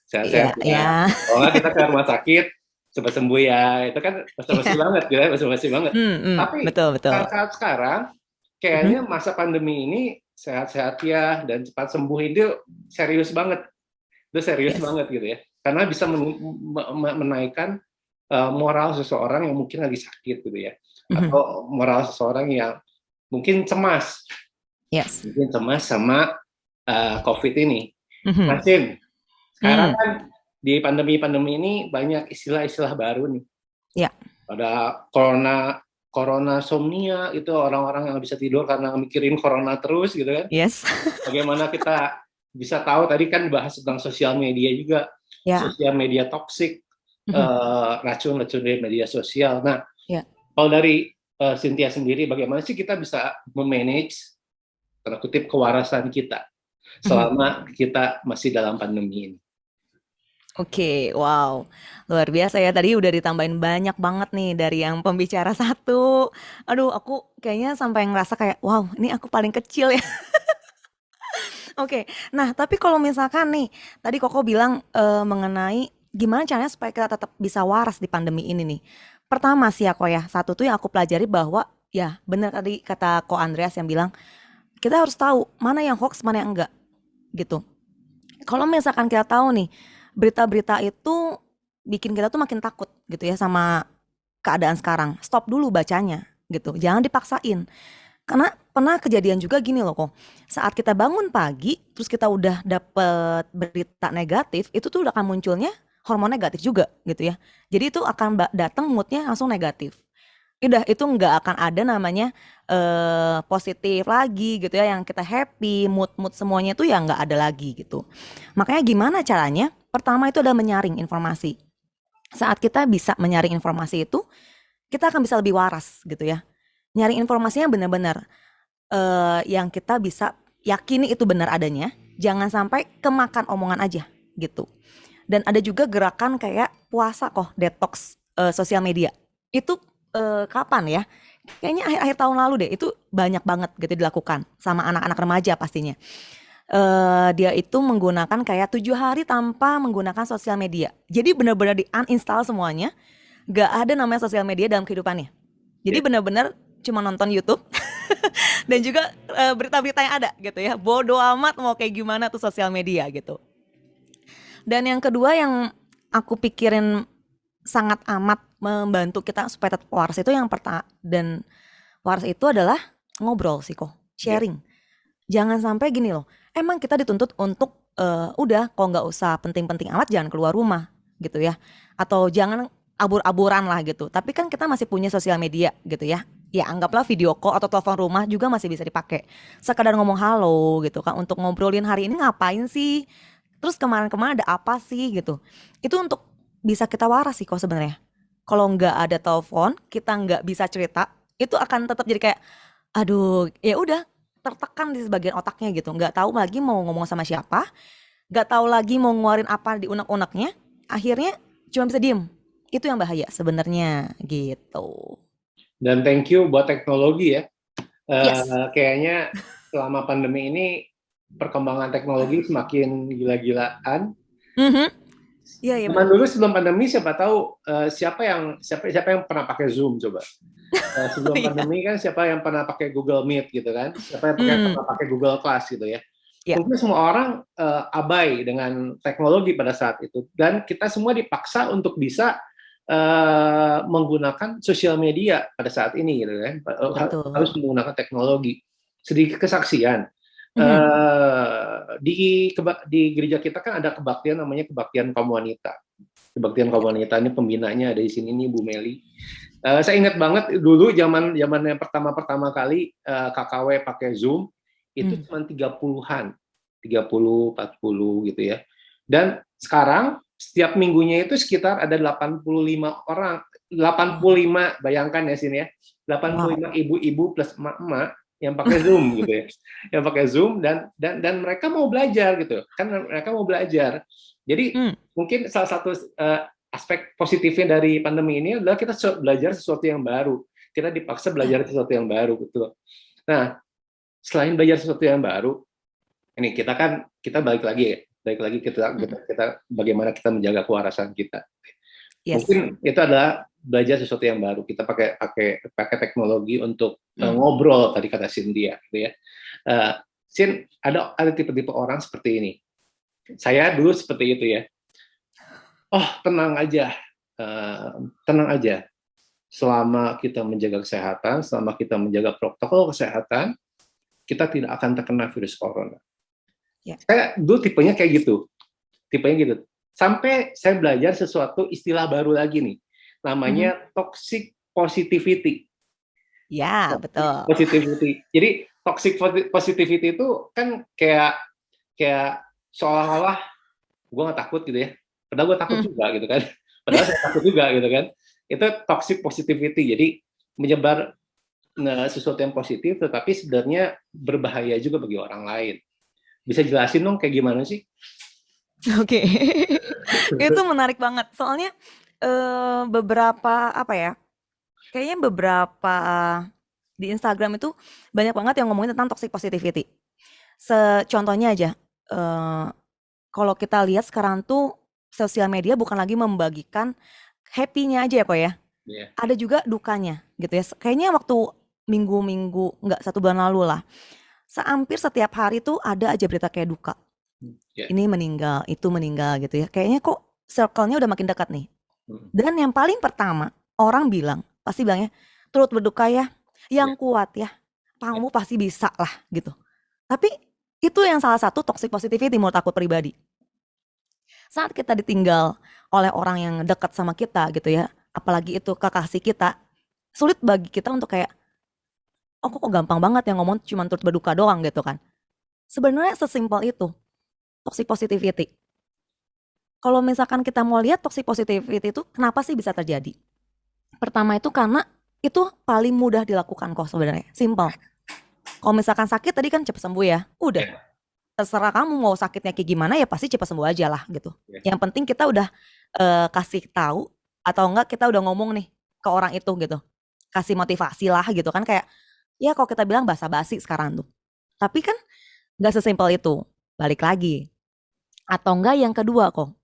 Sehat-sehat ya. Kalau nggak kita ke rumah sakit, cepat sembuh ya, itu kan basa-basi banget gitu ya, basa-basi banget. Tapi betul. saat sekarang, kayaknya masa pandemi ini sehat-sehat ya dan cepat sembuh itu serius banget. Itu serius banget gitu ya. Karena bisa menaikkan moral seseorang yang mungkin lagi sakit gitu ya. Atau moral seseorang yang mungkin cemas. Yes. Mungkin cemas sama COVID ini. Masin, sekarang kan di pandemi ini banyak istilah-istilah baru nih. Ya. Ada corona somnia, itu orang-orang yang bisa tidur karena mikirin corona terus gitu kan. Yes. Bagaimana kita bisa tahu, tadi kan bahas tentang sosial media juga. Sosial media toksik, racun-racun dari media sosial. Nah, kalau dari Cynthia sendiri, bagaimana sih kita bisa memanage tanda kutip kewarasan kita selama kita masih dalam pandemi ini? Oke, wow, luar biasa ya. Tadi udah ditambahin banyak banget nih dari yang pembicara satu. Aduh, aku kayaknya sampai ngerasa kayak, wow, ini aku paling kecil ya. Oke, nah tapi kalau misalkan nih, tadi Koko bilang mengenai gimana caranya supaya kita tetap bisa waras di pandemi ini nih. Pertama sih ya Ko ya, satu tuh yang aku pelajari bahwa ya benar tadi kata Ko Andreas yang bilang, kita harus tahu mana yang hoax, mana yang enggak gitu. Kalau misalkan kita tahu nih, berita-berita itu bikin kita tuh makin takut gitu ya sama keadaan sekarang. Stop dulu bacanya gitu, jangan dipaksain. Karena pernah kejadian juga gini loh kok, saat kita bangun pagi, terus kita udah dapet berita negatif, itu tuh udah akan munculnya hormon negatif juga gitu ya. Jadi itu akan datang moodnya langsung negatif. Udah itu nggak akan ada namanya positif lagi gitu ya, yang kita happy, mood semuanya itu ya nggak ada lagi gitu. Makanya gimana caranya? Pertama itu adalah menyaring informasi. Saat kita bisa menyaring informasi itu, kita akan bisa lebih waras gitu ya. Nyaring informasinya benar-benar yang kita bisa yakini itu benar adanya, jangan sampai kemakan omongan aja gitu. Dan ada juga gerakan kayak puasa kok, detox sosial media. Itu kapan ya? Kayaknya akhir-akhir tahun lalu deh, itu banyak banget gitu dilakukan sama anak-anak remaja pastinya. Dia itu menggunakan kayak 7 hari tanpa menggunakan sosial media. Jadi benar-benar di uninstall semuanya, gak ada namanya sosial media dalam kehidupannya. Jadi benar-benar cuma nonton YouTube dan juga berita-berita yang ada gitu ya. Bodo amat mau kayak gimana tuh sosial media gitu. Dan yang kedua yang aku pikirin sangat amat membantu kita supaya tetap waras itu yang pertama, dan waras itu adalah ngobrol sih kok, sharing. Jangan sampai gini loh, emang kita dituntut untuk udah kok nggak usah penting-penting amat, jangan keluar rumah gitu ya, atau jangan abur-aburan lah gitu. Tapi kan kita masih punya sosial media gitu ya. Ya anggaplah video call atau telepon rumah juga masih bisa dipakai. Sekadar ngomong halo gitu kan, untuk ngobrolin hari ini ngapain sih, terus kemarin-kemarin ada apa sih gitu. Itu untuk bisa kita waras sih kok sebenarnya. Kalau nggak ada telepon, kita nggak bisa cerita, itu akan tetap jadi kayak, aduh, ya udah tertekan di sebagian otaknya gitu. Nggak tahu lagi mau ngomong sama siapa, nggak tahu lagi mau ngeluarin apa di unek-uneknya. Akhirnya cuma bisa diem. Itu yang bahaya sebenarnya gitu. Dan thank you buat teknologi ya. Yes. Kayaknya selama pandemi ini perkembangan teknologi semakin gila-gilaan. Iya, Zaman dulu sebelum pandemi siapa tahu siapa yang pernah pakai Zoom coba. Sebelum pandemi kan siapa yang pernah pakai Google Meet gitu kan? Siapa yang pernah pakai Google Class gitu ya? Ya. mungkin semua orang abai dengan teknologi pada saat itu, dan kita semua dipaksa untuk bisa menggunakan sosial media pada saat ini, gitu kan. Betul. Harus menggunakan teknologi. Sedikit kesaksian. Mhm. Di gereja kita kan ada kebaktian namanya kebaktian kaum wanita. Kebaktian kaum wanita ini pembinanya ada di sini nih, Bu Meli. Saya ingat banget dulu zaman yang pertama kali KKW pakai Zoom itu cuma 30-an, 30, 40 gitu ya. Dan sekarang setiap minggunya itu sekitar ada 85 orang, 85, bayangkan ya sini ya, 85 ibu-ibu plus emak-emak yang pakai Zoom gitu ya. Yang pakai Zoom dan mereka mau belajar gitu. Kan mereka mau belajar. Jadi mungkin salah satu aspek positifnya dari pandemi ini adalah kita belajar sesuatu yang baru. Kita dipaksa belajar sesuatu yang baru, betul. Nah, selain belajar sesuatu yang baru, ini kita balik lagi kita bagaimana kita menjaga kewarasan kita. Yes. Mungkin itu adalah belajar sesuatu yang baru. Kita pakai teknologi untuk ngobrol, tadi kata Cynthia, gitu ya. Sin, ada tipe-tipe orang seperti ini. Saya dulu seperti itu ya. Oh, tenang aja. Tenang aja. Selama kita menjaga kesehatan, selama kita menjaga protokol kesehatan, kita tidak akan terkena virus corona. Ya. Saya dulu tipenya kayak gitu. Sampai saya belajar sesuatu istilah baru lagi nih. Namanya toxic positivity. Ya, betul. Positivity. Jadi toxic positivity itu kan kayak seolah-olah gue nggak takut gitu ya. Padahal gue takut juga gitu kan. Padahal saya takut juga gitu kan. Itu toxic positivity. Jadi menyebar sesuatu yang positif, tetapi sebenarnya berbahaya juga bagi orang lain. Bisa jelasin dong kayak gimana sih? Oke. Itu menarik banget. Soalnya beberapa kayaknya beberapa di Instagram itu banyak banget yang ngomongin tentang toxic positivity. Contohnya aja, kalau kita lihat sekarang tuh sosial media bukan lagi membagikan happy-nya aja ya kok ya. Yeah. Ada juga dukanya gitu ya. Kayaknya waktu minggu-minggu, nggak 1 bulan lalu lah, hampir setiap hari tuh ada aja berita kayak duka. Yeah. Ini meninggal, itu meninggal gitu ya. Kayaknya kok circle-nya udah makin dekat nih. Dan yang paling pertama, orang pasti bilangnya, turut berduka ya, yang kuat ya, kamu pasti bisa lah gitu. Tapi itu yang salah satu toxic positivity menurut aku pribadi. Saat kita ditinggal oleh orang yang dekat sama kita gitu ya, apalagi itu kekasih kita, sulit bagi kita untuk kayak, oh kok gampang banget yang ngomong cuma turut berduka doang gitu kan. Sebenarnya sesimpel itu, toxic positivity. Kalau misalkan kita mau lihat toxic positivity itu kenapa sih bisa terjadi? Pertama itu karena itu paling mudah dilakukan kok sebenarnya, simple. Kalau misalkan sakit tadi kan cepat sembuh ya, udah. Terserah kamu mau sakitnya kayak gimana ya pasti cepat sembuh aja lah gitu. Yang penting kita udah kasih tahu atau enggak kita udah ngomong nih ke orang itu gitu. Kasih motivasi lah gitu kan, kayak ya kalau kita bilang basa-basi sekarang tuh. Tapi kan enggak sesimpel itu. Balik lagi. Atau enggak yang kedua kok.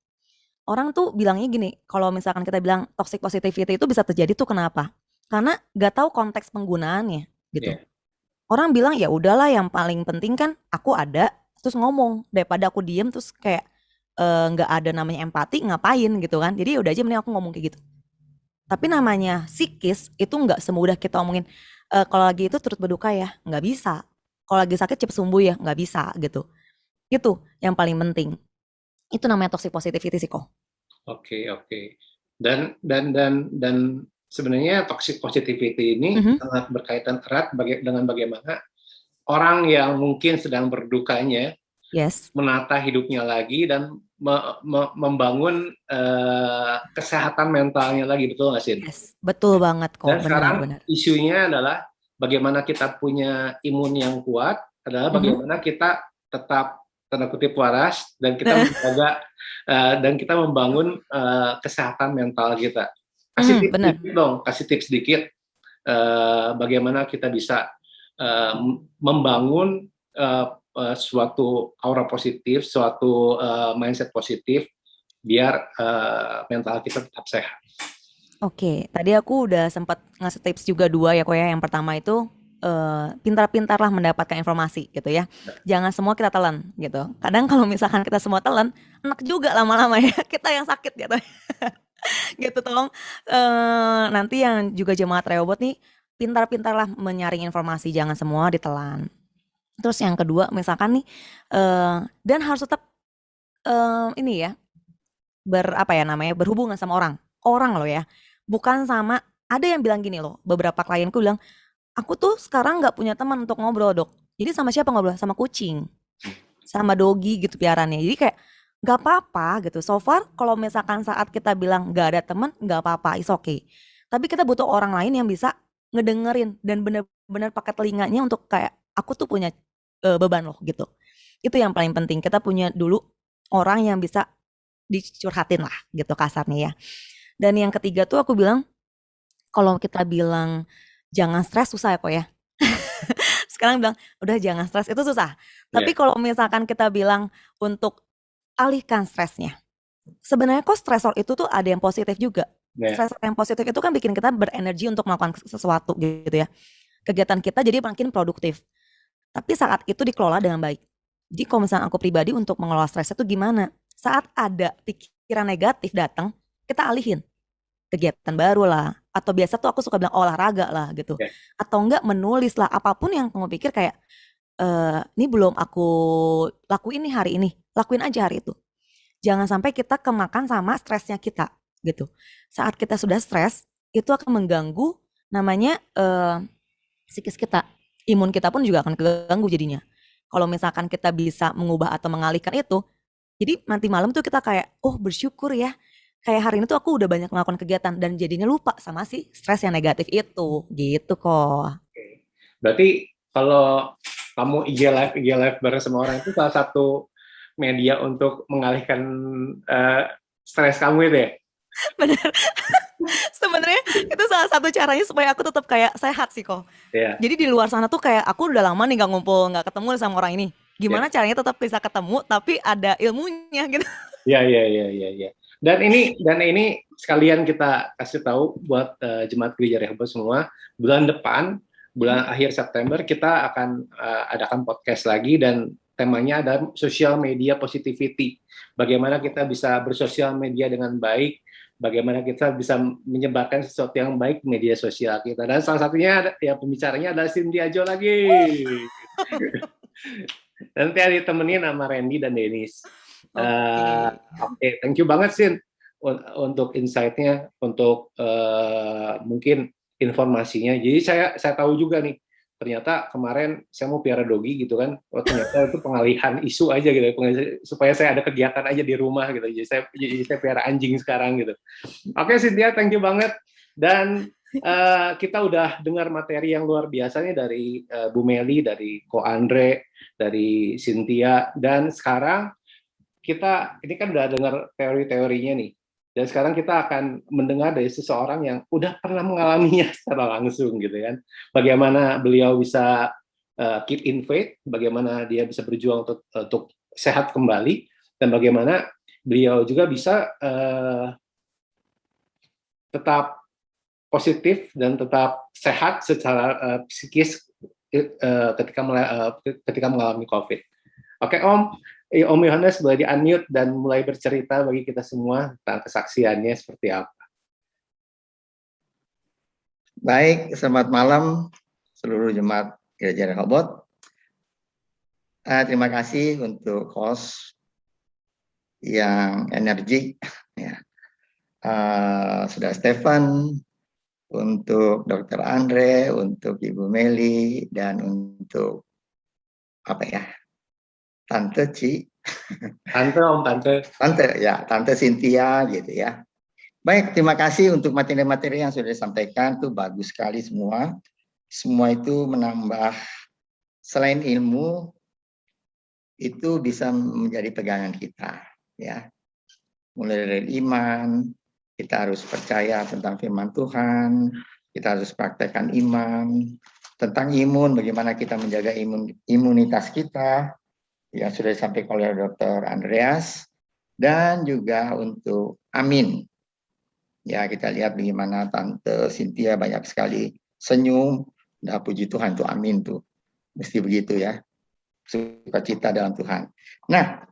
Orang tuh bilangnya gini, kalau misalkan kita bilang toxic positivity itu bisa terjadi tuh kenapa? Karena enggak tahu konteks penggunaannya gitu. Orang bilang ya udahlah yang paling penting kan aku ada terus ngomong, daripada aku diem terus kayak nggak ada namanya empati, ngapain gitu kan. Jadi udah aja mending aku ngomong kayak gitu. Tapi namanya psikis itu nggak semudah kita omongin, kalau lagi itu turut berduka ya, nggak bisa. Kalau lagi sakit cepat sembuh ya, nggak bisa gitu. Itu yang paling penting. Itu namanya toxic positivity sih kok. Oke. Dan sebenarnya toxic positivity ini sangat berkaitan erat dengan bagaimana orang yang mungkin sedang berdukanya menata hidupnya lagi dan membangun kesehatan mentalnya lagi, betul nggak sih? Yes, betul banget kok. Dan sekarang isunya adalah bagaimana kita punya imun yang kuat, adalah bagaimana kita tetap tanda kutip waras dan kita menjaga dan kita membangun kesehatan mental kita. Kasih tips sedikit dong, kasih tips sedikit bagaimana kita bisa membangun suatu aura positif, suatu mindset positif biar mental kita tetap sehat. Oke, tadi aku udah sempat ngasih tips juga 2 ya kok ya. Yang pertama itu pintar-pintarlah mendapatkan informasi gitu ya. Jangan semua kita telan gitu. Kadang kalau misalkan kita semua telan, enak juga lama-lama ya kita yang sakit gitu. Gitu tolong nanti yang juga jemaat Rehoboth nih pintar-pintarlah menyaring informasi, jangan semua ditelan. Terus yang kedua misalkan nih dan harus tetap ini ya berhubungan sama orang loh ya, bukan sama ada yang bilang gini loh, beberapa klienku bilang aku tuh sekarang nggak punya teman untuk ngobrol dok, jadi sama siapa ngobrol, sama kucing, sama dogi gitu piarannya. Jadi kayak nggak apa-apa gitu. So far kalau misalkan saat kita bilang nggak ada teman, nggak apa-apa, is okay. Tapi kita butuh orang lain yang bisa ngedengerin dan bener-bener pakai telinganya untuk kayak aku tuh punya beban loh gitu. Itu yang paling penting, kita punya dulu orang yang bisa dicurhatin lah gitu kasarnya ya. Dan yang ketiga tuh aku bilang kalau kita bilang jangan stres susah ya kok ya. Sekarang bilang udah jangan stres itu susah. Tapi kalau misalkan kita bilang untuk alihkan stresnya, sebenarnya kok stresor itu tuh ada yang positif juga. Stresor yang positif itu kan bikin kita berenergi untuk melakukan sesuatu gitu ya. Kegiatan kita jadi makin produktif. Tapi saat itu dikelola dengan baik. Jadi kalau misalnya aku pribadi untuk mengelola stres itu gimana? Saat ada pikiran negatif datang, kita alihin kegiatan baru lah. Atau biasa tuh aku suka bilang olahraga lah gitu. Atau enggak menulis lah, apapun yang kamu pikir kayak ini belum aku lakuin nih hari ini, lakuin aja hari itu. Jangan sampai kita kemakan sama stresnya kita gitu. Saat kita sudah stres, itu akan mengganggu namanya psikis kita. Imun kita pun juga akan keganggu jadinya. Kalau misalkan kita bisa mengubah atau mengalihkan itu, jadi nanti malam tuh kita kayak, oh bersyukur ya, kayak hari ini tuh aku udah banyak melakukan kegiatan dan jadinya lupa sama si stres yang negatif itu, gitu kok. Berarti kalau kamu IG live bareng sama orang itu salah satu media untuk mengalihkan stres kamu itu ya? Bener. Sebenarnya itu salah satu caranya supaya aku tetap kayak sehat sih kok. Jadi di luar sana tuh kayak aku udah lama nih nggak ketemu sama orang ini. Gimana caranya tetap bisa ketemu tapi ada ilmunya gitu. Iya. Dan ini sekalian kita kasih tahu buat jemaat gereja Rehoboth semua, bulan depan, bulan akhir September kita akan adakan podcast lagi dan temanya ada social media positivity. Bagaimana kita bisa bersosial media dengan baik, bagaimana kita bisa menyebarkan sesuatu yang baik di media sosial kita. Dan salah satunya ya pembicaranya adalah Cynthia Jo lagi. Nanti ada ditemenin sama Randy dan Dennis. Oke, thank you banget Sin untuk insight-nya, untuk mungkin informasinya. Jadi saya tahu juga nih, ternyata kemarin saya mau piara dogi gitu kan, ternyata itu pengalihan isu aja gitu, supaya saya ada kegiatan aja di rumah gitu. Jadi saya piara anjing sekarang gitu. Oke Cynthia, thank you banget. Dan kita udah dengar materi yang luar biasa nih dari Bu Meli, dari Ko Andre, dari Cynthia, dan sekarang kita ini kan udah dengar teori-teorinya nih, dan sekarang kita akan mendengar dari seseorang yang udah pernah mengalaminya secara langsung gitu kan, bagaimana beliau bisa keep in faith, bagaimana dia bisa berjuang untuk sehat kembali, dan bagaimana beliau juga bisa tetap positif dan tetap sehat secara psikis ketika mengalami COVID. Oke Om Yohanes boleh di-unmute dan mulai bercerita bagi kita semua tentang kesaksiannya seperti apa. Baik, selamat malam seluruh jemaat Gereja Rehoboth. Terima kasih untuk host yang energik, ya. Saudara Stefan, untuk Dr. Andre, untuk Ibu Meli, dan untuk Tante Ci. Tante Cynthia gitu ya. Baik, terima kasih untuk materi-materi yang sudah disampaikan, itu bagus sekali semua. Semua itu menambah, selain ilmu, itu bisa menjadi pegangan kita, ya. Mulai dari iman, kita harus percaya tentang firman Tuhan, kita harus praktekkan iman, tentang imun, bagaimana kita menjaga imunitas kita, yang sudah disampaikan oleh Dr. Andreas, dan juga untuk Amin. Ya, kita lihat bagaimana Tante Cynthia banyak sekali senyum, Nah, puji Tuhan tuh, amin tuh. Mesti begitu ya. Sukacita dalam Tuhan. Nah,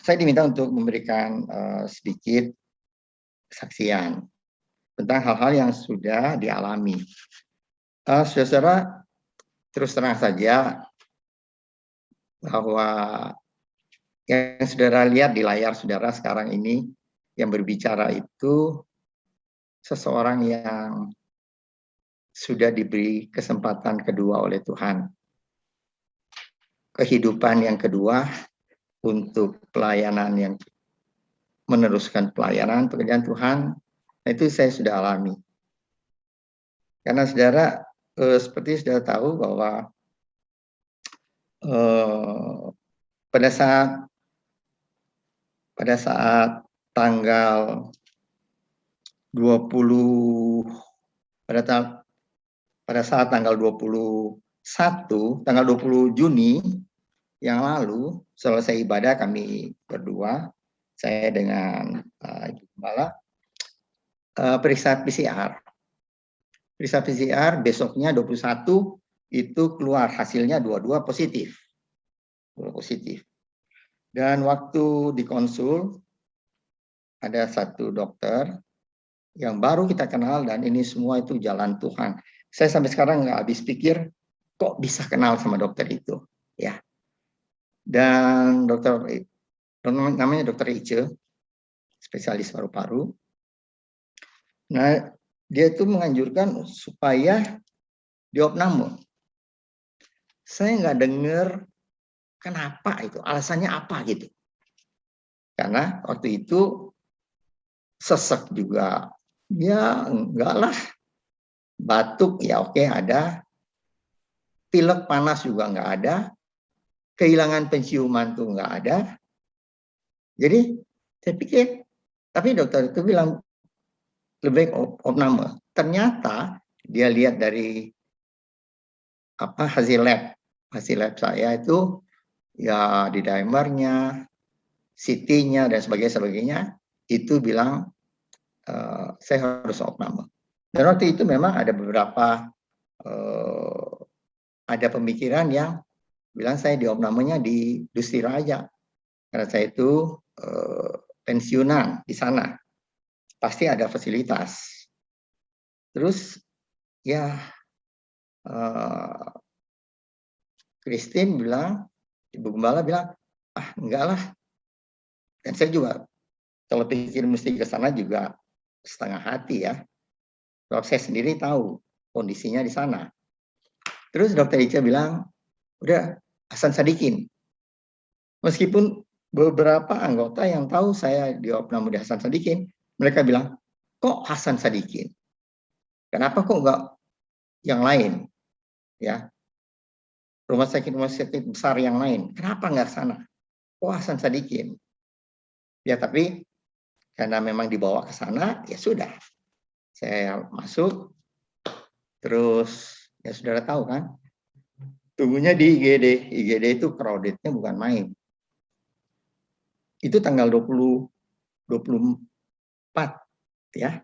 saya diminta untuk memberikan sedikit kesaksian tentang hal-hal yang sudah dialami. Saudara, terus terang saja bahwa yang saudara lihat di layar saudara sekarang ini, yang berbicara itu seseorang yang sudah diberi kesempatan kedua oleh Tuhan. Kehidupan yang kedua untuk pelayanan yang meneruskan pelayanan pekerjaan Tuhan, itu saya sudah alami. Karena saudara, seperti saudara tahu bahwa pada saat tanggal 20 pada saat tanggal 21 tanggal 20 Juni yang lalu selesai ibadah kami berdua, saya dengan Ibu Gembala, periksa PCR. Periksa PCR besoknya 21 itu keluar hasilnya dua-dua positif. Positif. Dan waktu dikonsul ada satu dokter yang baru kita kenal dan ini semua itu jalan Tuhan. Saya sampai sekarang nggak habis pikir kok bisa kenal sama dokter itu, ya. Dan dokter namanya dokter Ice, spesialis paru-paru. Nah, dia itu menganjurkan supaya diopname. Saya nggak dengar kenapa itu, alasannya apa gitu. Karena waktu itu sesek juga, ya enggak lah. Batuk ya oke ada, pilek panas juga nggak ada, kehilangan penciuman tuh nggak ada. Jadi saya pikir, tapi dokter itu bilang lebih baik opname. Ternyata dia lihat dari hasil lab saya itu ya di dimernya, CT-nya dan sebagainya itu bilang saya harus opname. Dan waktu itu memang ada beberapa ada pemikiran yang bilang saya diopnamenya di Dustiraja karena saya itu pensiunan di sana, pasti ada fasilitas. Terus ya Christine bilang, Ibu Gembala bilang, enggak lah. Dan saya juga kalau pikir mesti ke sana juga setengah hati ya. Sebab saya sendiri tahu kondisinya di sana. Terus dokter Ica bilang, udah Hasan Sadikin. Meskipun beberapa anggota yang tahu saya diopname di Hasan Sadikin, mereka bilang, kok Hasan Sadikin? Kenapa kok enggak yang lain? Ya, rumah sakit besar yang lain. Kenapa enggak sana? Kok Hasan Sadikin? Ya tapi karena memang dibawa ke sana, ya sudah. Saya masuk, terus ya saudara tahu kan, tunggunya di IGD. IGD itu crowded-nya bukan main. Itu tanggal 24 ya.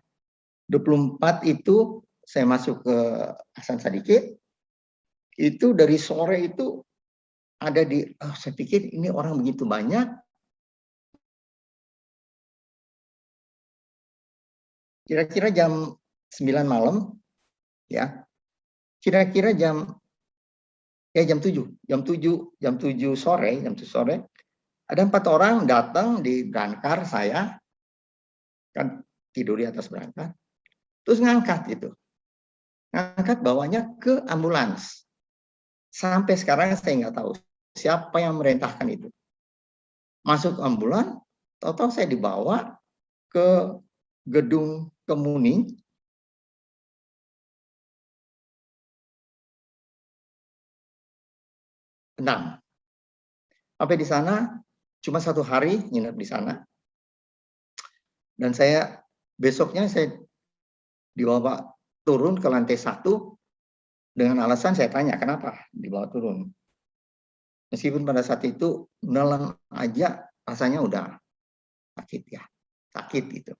24 itu saya masuk ke Hasan Sadikin, itu dari sore itu ada di, saya pikir ini orang begitu banyak. Kira-kira jam 9 malam, ya. Kira-kira jam 7 sore, ada 4 orang datang di berangkar saya, kan tidur di atas berangkar, terus ngangkat itu. Ngangkat bawanya ke ambulans. Sampai sekarang saya nggak tahu siapa yang merintahkan itu. Masuk ambulans, tahu-tahu saya dibawa ke gedung Kemuning. Sampai di sana cuma 1 hari nginep di sana. Dan saya besoknya saya dibawa turun ke lantai 1 dengan alasan saya tanya kenapa dibawa turun. Meskipun pada saat itu menelan aja rasanya udah sakit ya, sakit gitu.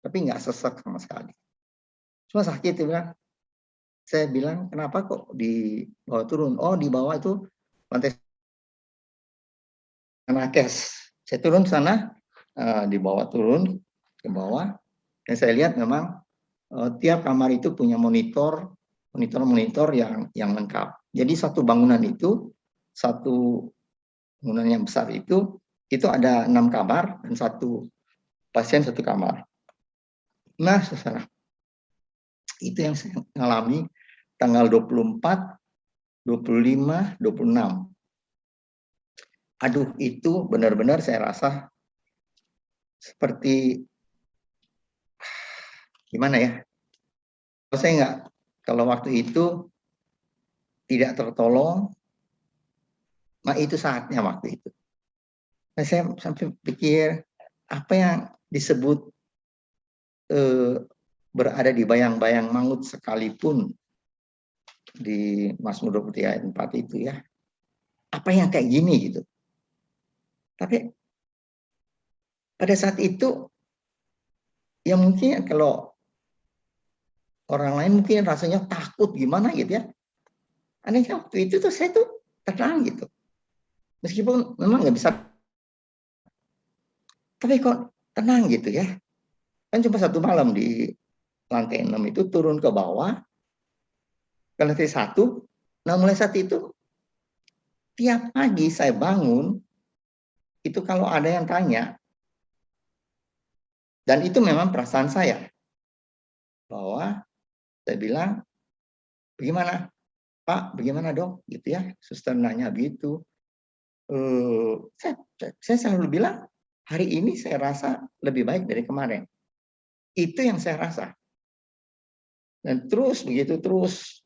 Tapi nggak sesek sama sekali. Cuma sakit itu kan. Saya bilang, kenapa kok di bawah turun? Oh, di bawah itu lantai nakes. Saya turun sana, di bawah turun ke bawah, dan saya lihat memang tiap kamar itu punya monitor yang lengkap. Jadi satu bangunan yang besar itu ada 6 kamar dan satu pasien satu kamar. Nah, saudara, itu yang saya alami tanggal 24, 25, 26. Aduh, itu benar-benar saya rasa seperti gimana ya? Kalau waktu itu tidak tertolong, nah itu saatnya waktu itu. Nah, saya sampai pikir apa yang disebut berada di bayang-bayang maut sekalipun di Mazmur 23 ayat 4 itu ya. Apa yang kayak gini gitu. Tapi pada saat itu ya mungkin kalau orang lain mungkin rasanya takut gimana gitu ya. Anehnya waktu itu tuh saya tuh tenang gitu. Meskipun memang nggak bisa, tapi kok tenang gitu ya. Kan cuma satu malam di lantai 6 itu turun ke bawah, ke lantai 1. Nah mulai saat itu, tiap pagi saya bangun, itu kalau ada yang tanya, dan itu memang perasaan saya, bahwa saya bilang, bagaimana Pak, bagaimana dok, gitu ya, suster nanya begitu. Saya selalu bilang, hari ini saya rasa lebih baik dari kemarin. Itu yang saya rasa. Dan terus begitu terus.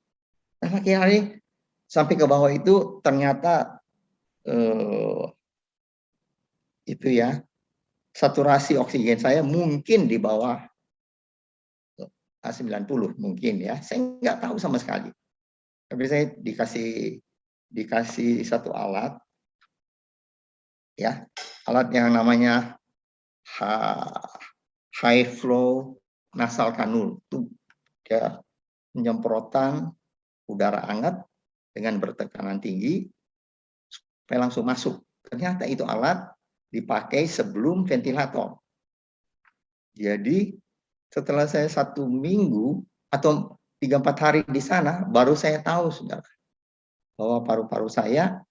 Nah, makin hari sampai ke bawah itu ternyata itu ya, saturasi oksigen saya mungkin di bawah 90 mungkin ya. Saya nggak tahu sama sekali. Tapi saya dikasih satu alat ya, alat yang namanya high flow nasal cannula. Itu dia penyemprotan udara hangat dengan bertekanan tinggi supaya langsung masuk. Ternyata itu alat dipakai sebelum ventilator. Jadi setelah saya 1 minggu atau 3-4 hari di sana, baru saya tahu, saudara, bahwa paru-paru saya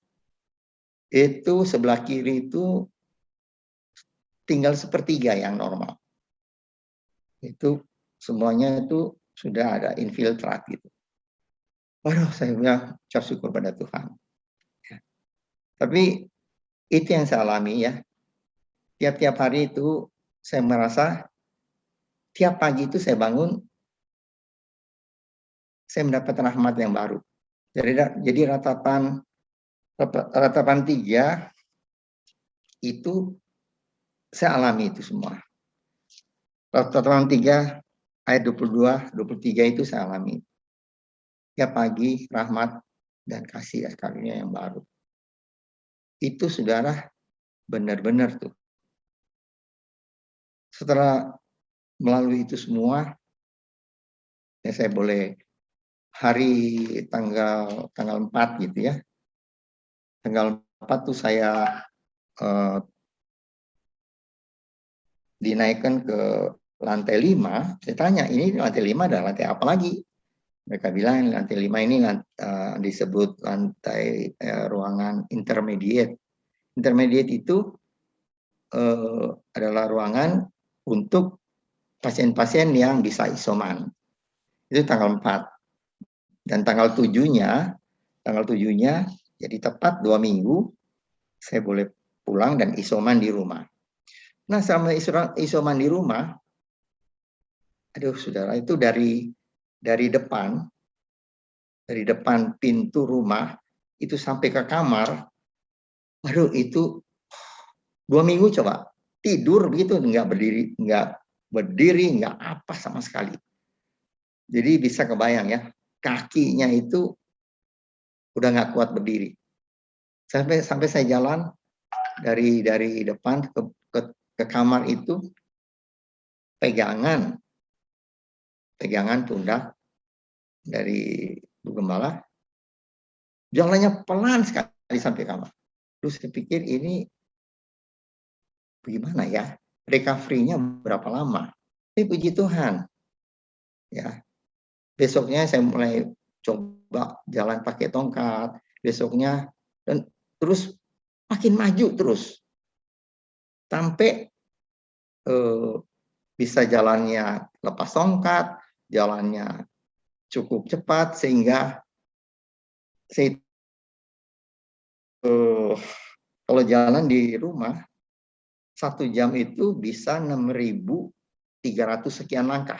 itu sebelah kiri itu tinggal sepertiga yang normal. Itu semuanya itu sudah ada infiltrat gitu. Waduh, saya bilang ucap syukur pada Tuhan. Tapi itu yang saya alami ya. Tiap-tiap hari itu saya merasa tiap pagi itu saya bangun, saya mendapat rahmat yang baru. Jadi ratapan 3 itu saya alami itu semua. Ratapan 3 ayat 22, 23 itu saya alami. Tiap pagi rahmat dan kasih karunia yang baru. Itu saudara benar-benar tuh. Setelah melalui itu semua, ya saya boleh hari tanggal 4 gitu ya. Tanggal 4 tuh saya dinaikkan ke lantai 5. Saya tanya, ini lantai 5 ada lantai apa lagi? Mereka bilang lantai 5 ini disebut lantai ruangan intermediate. Intermediate itu adalah ruangan untuk pasien-pasien yang bisa isoman. Itu tanggal 4. Dan tanggal 7-nya, jadi tepat 2 minggu, saya boleh pulang dan isoman di rumah. Nah, selama isoman di rumah, aduh saudara, itu dari depan pintu rumah, itu sampai ke kamar, aduh itu 2 minggu coba, tidur begitu, nggak berdiri, nggak apa sama sekali. Jadi bisa kebayang ya, kakinya itu udah nggak kuat berdiri. Sampai saya jalan dari depan ke kamar itu pegangan pundak dari Bu Gembala, jalannya pelan sekali sampai kamar. Terus saya pikir ini bagaimana ya, recovery-nya berapa lama? Tapi puji Tuhan, ya. Besoknya saya mulai coba jalan pakai tongkat, besoknya dan terus makin maju terus sampai bisa jalannya lepas tongkat, jalannya cukup cepat sehingga saya kalau jalan di rumah 1 jam itu bisa 6.300 sekian langkah.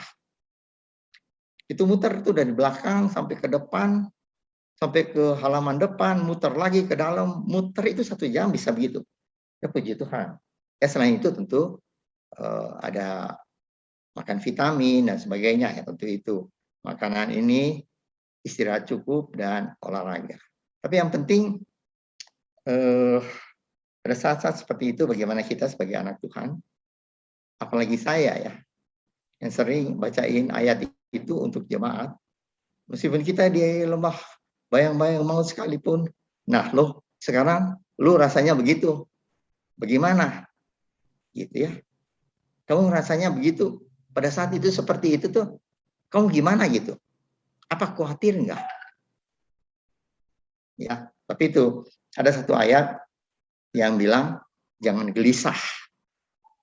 Itu muter tuh dari belakang sampai ke depan, sampai ke halaman depan, muter lagi ke dalam, muter itu 1 jam bisa begitu. Ya puji Tuhan. Ya selain itu tentu ada makan vitamin dan sebagainya ya tentu itu. Makanan ini istirahat cukup dan olahraga. Tapi yang penting pada saat-saat seperti itu bagaimana kita sebagai anak Tuhan, apalagi saya ya, yang sering bacain ayat itu untuk jemaat, meskipun kita di lembah bayang-bayang maut sekalipun, nah loh sekarang lu rasanya begitu, bagaimana? Gitu ya. Kamu rasanya begitu, pada saat itu seperti itu tuh, kamu gimana gitu? Apa khawatir enggak? Ya, tapi itu ada satu ayat yang bilang jangan gelisah,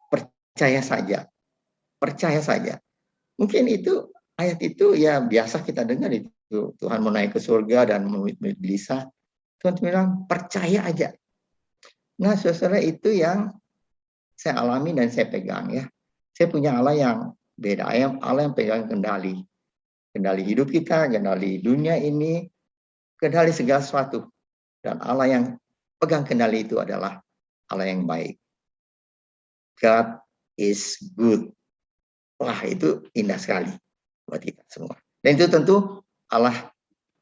percaya saja, percaya saja. Mungkin itu ayat itu ya biasa kita dengar itu Tuhan mau naik ke surga dan mau gelisah. Tuhan bilang percaya aja. Nah, saudara itu yang saya alami dan saya pegang ya. Saya punya Allah yang beda, Allah yang pegang kendali. Kendali hidup kita, kendali dunia ini, kendali segala sesuatu. Dan Allah yang pegang kendali itu adalah Allah yang baik. God is good. Wah, itu indah sekali buat kita semua. Dan itu tentu Allah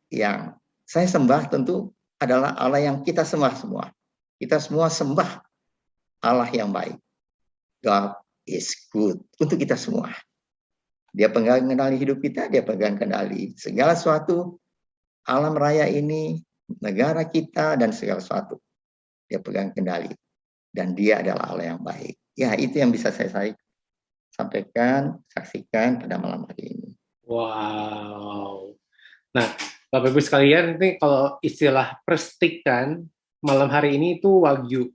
yang saya sembah tentu adalah Allah yang kita sembah semua. Kita semua sembah Allah yang baik. God is good untuk kita semua. Dia pegang kendali hidup kita, dia pegang kendali segala sesuatu, alam raya ini, negara kita, dan segala sesuatu. Dia pegang kendali. Dan dia adalah Allah yang baik. Ya, itu yang bisa saya sampaikan, saksikan pada malam hari ini. Wow. Nah, Bapak Ibu sekalian, ini kalau istilah perstikan malam hari ini itu wagyu.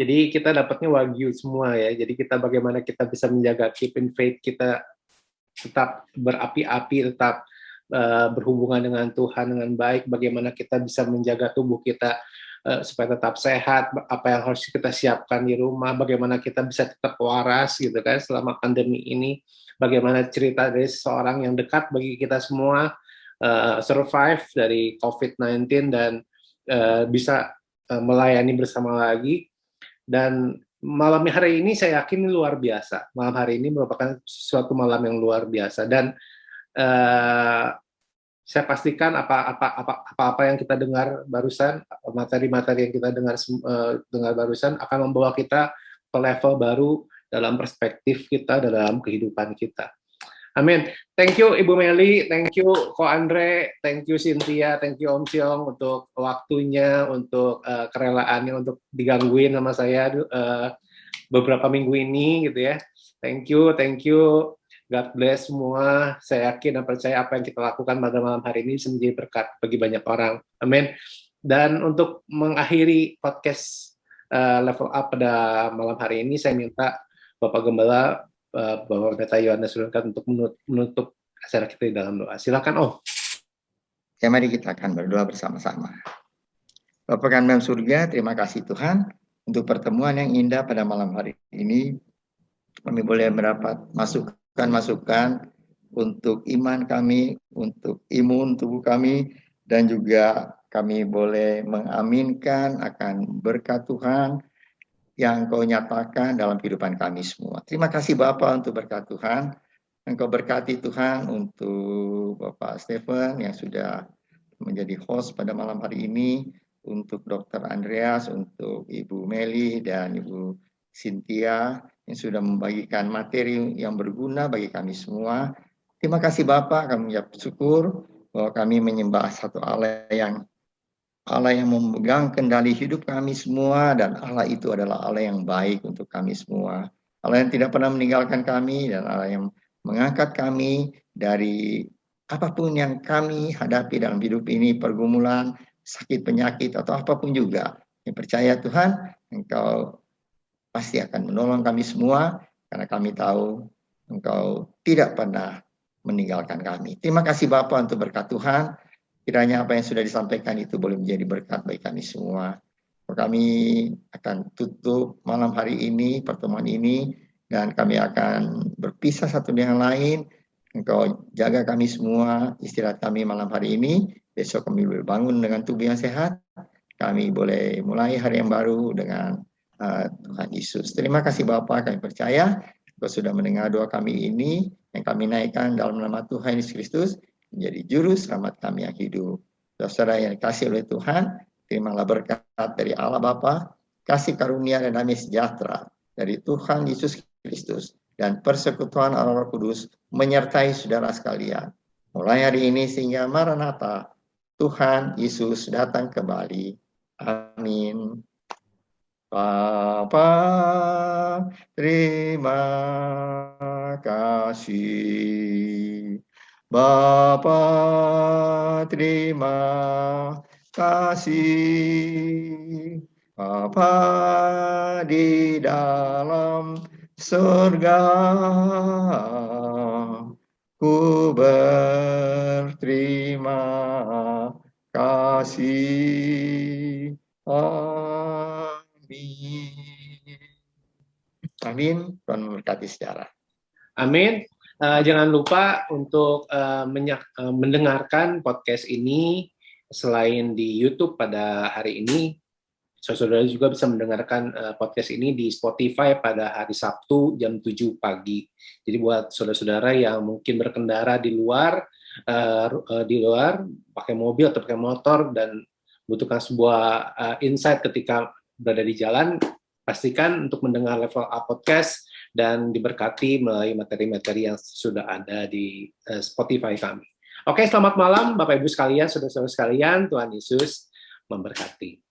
Jadi kita dapatnya wagyu semua ya. Jadi kita bagaimana kita bisa menjaga keep in faith kita tetap berapi-api, tetap berhubungan dengan Tuhan dengan baik. Bagaimana kita bisa menjaga tubuh kita supaya tetap sehat, apa yang harus kita siapkan di rumah, bagaimana kita bisa tetap waras gitu kan selama pandemi ini, bagaimana cerita dari seorang yang dekat bagi kita semua survive dari COVID-19 dan bisa melayani bersama lagi. Dan malam hari ini saya yakin ini luar biasa. Malam hari ini merupakan suatu malam yang luar biasa dan saya pastikan apa yang kita dengar barusan, materi-materi yang kita dengar barusan akan membawa kita ke level baru dalam perspektif kita dalam kehidupan kita. Amin. Thank you Ibu Meli, thank you Ko Andre, thank you Cynthia, thank you Om Siong untuk waktunya, untuk kerelaannya untuk digangguin sama saya beberapa minggu ini gitu ya. Thank you. God bless semua. Saya yakin dan percaya apa yang kita lakukan pada malam hari ini bisa menjadi berkat bagi banyak orang. Amin. Dan untuk mengakhiri podcast Level Up pada malam hari ini, saya minta Bapak Gembala, Bapak Pendeta Yohanes Surunkat untuk menutup acara kita di dalam doa. Silakan Om. Ya, mari kita akan berdoa bersama-sama. Bapa kami dalam surga, terima kasih Tuhan untuk pertemuan yang indah pada malam hari ini. Kami boleh mendapat masukan untuk iman kami, untuk imun tubuh kami, dan juga kami boleh mengaminkan akan berkat Tuhan yang Kau nyatakan dalam kehidupan kami semua. Terima kasih Bapak untuk berkat Tuhan. Engkau berkati Tuhan untuk Bapak Stephen yang sudah menjadi host pada malam hari ini, untuk Dr. Andreas, untuk Ibu Meli dan Ibu Cynthia yang sudah membagikan materi yang berguna bagi kami semua. Terima kasih Bapak, kami mengucap syukur bahwa kami menyembah satu Allah yang memegang kendali hidup kami semua, dan Allah itu adalah Allah yang baik untuk kami semua. Allah yang tidak pernah meninggalkan kami, dan Allah yang mengangkat kami dari apapun yang kami hadapi dalam hidup ini, pergumulan, sakit, penyakit, atau apapun juga. Yang percaya Tuhan, Engkau pasti akan menolong kami semua, karena kami tahu Engkau tidak pernah meninggalkan kami. Terima kasih Bapak untuk berkat Tuhan. Kiranya apa yang sudah disampaikan itu boleh menjadi berkat bagi kami semua. Kami akan tutup malam hari ini, pertemuan ini, dan kami akan berpisah satu dengan lain. Engkau jaga kami semua, istirahat kami malam hari ini. Besok kami boleh bangun dengan tubuh yang sehat. Kami boleh mulai hari yang baru dengan Tuhan Yesus. Terima kasih Bapak, kami percaya Engkau sudah mendengar doa kami ini, yang kami naikkan dalam nama Tuhan Yesus Kristus, menjadi juru selamat kami yang hidup. Saudara yang dikasih oleh Tuhan, terimalah berkat dari Allah Bapa, kasih karunia dan damai sejahtera dari Tuhan Yesus Kristus, dan persekutuan Allah Roh Kudus menyertai saudara sekalian. Mulai hari ini sehingga Maranatha, Tuhan Yesus datang kembali. Amin. Bapa, terima kasih. Bapa, terima kasih. Bapa di dalam surga, ku berterima kasih. Amin. Amin. Tuhan memberkati sejarah. Amin. Jangan lupa untuk mendengarkan podcast ini selain di YouTube pada hari ini. Saudara juga bisa mendengarkan podcast ini di Spotify pada hari Sabtu jam 7 pagi. Jadi buat saudara-saudara yang mungkin berkendara di luar pakai mobil atau pakai motor dan butuhkan sebuah insight ketika berada di jalan, pastikan untuk mendengar Level Up Podcast dan diberkati melalui materi-materi yang sudah ada di Spotify kami. Oke, selamat malam Bapak Ibu sekalian, saudara-saudara sekalian, Tuhan Yesus memberkati.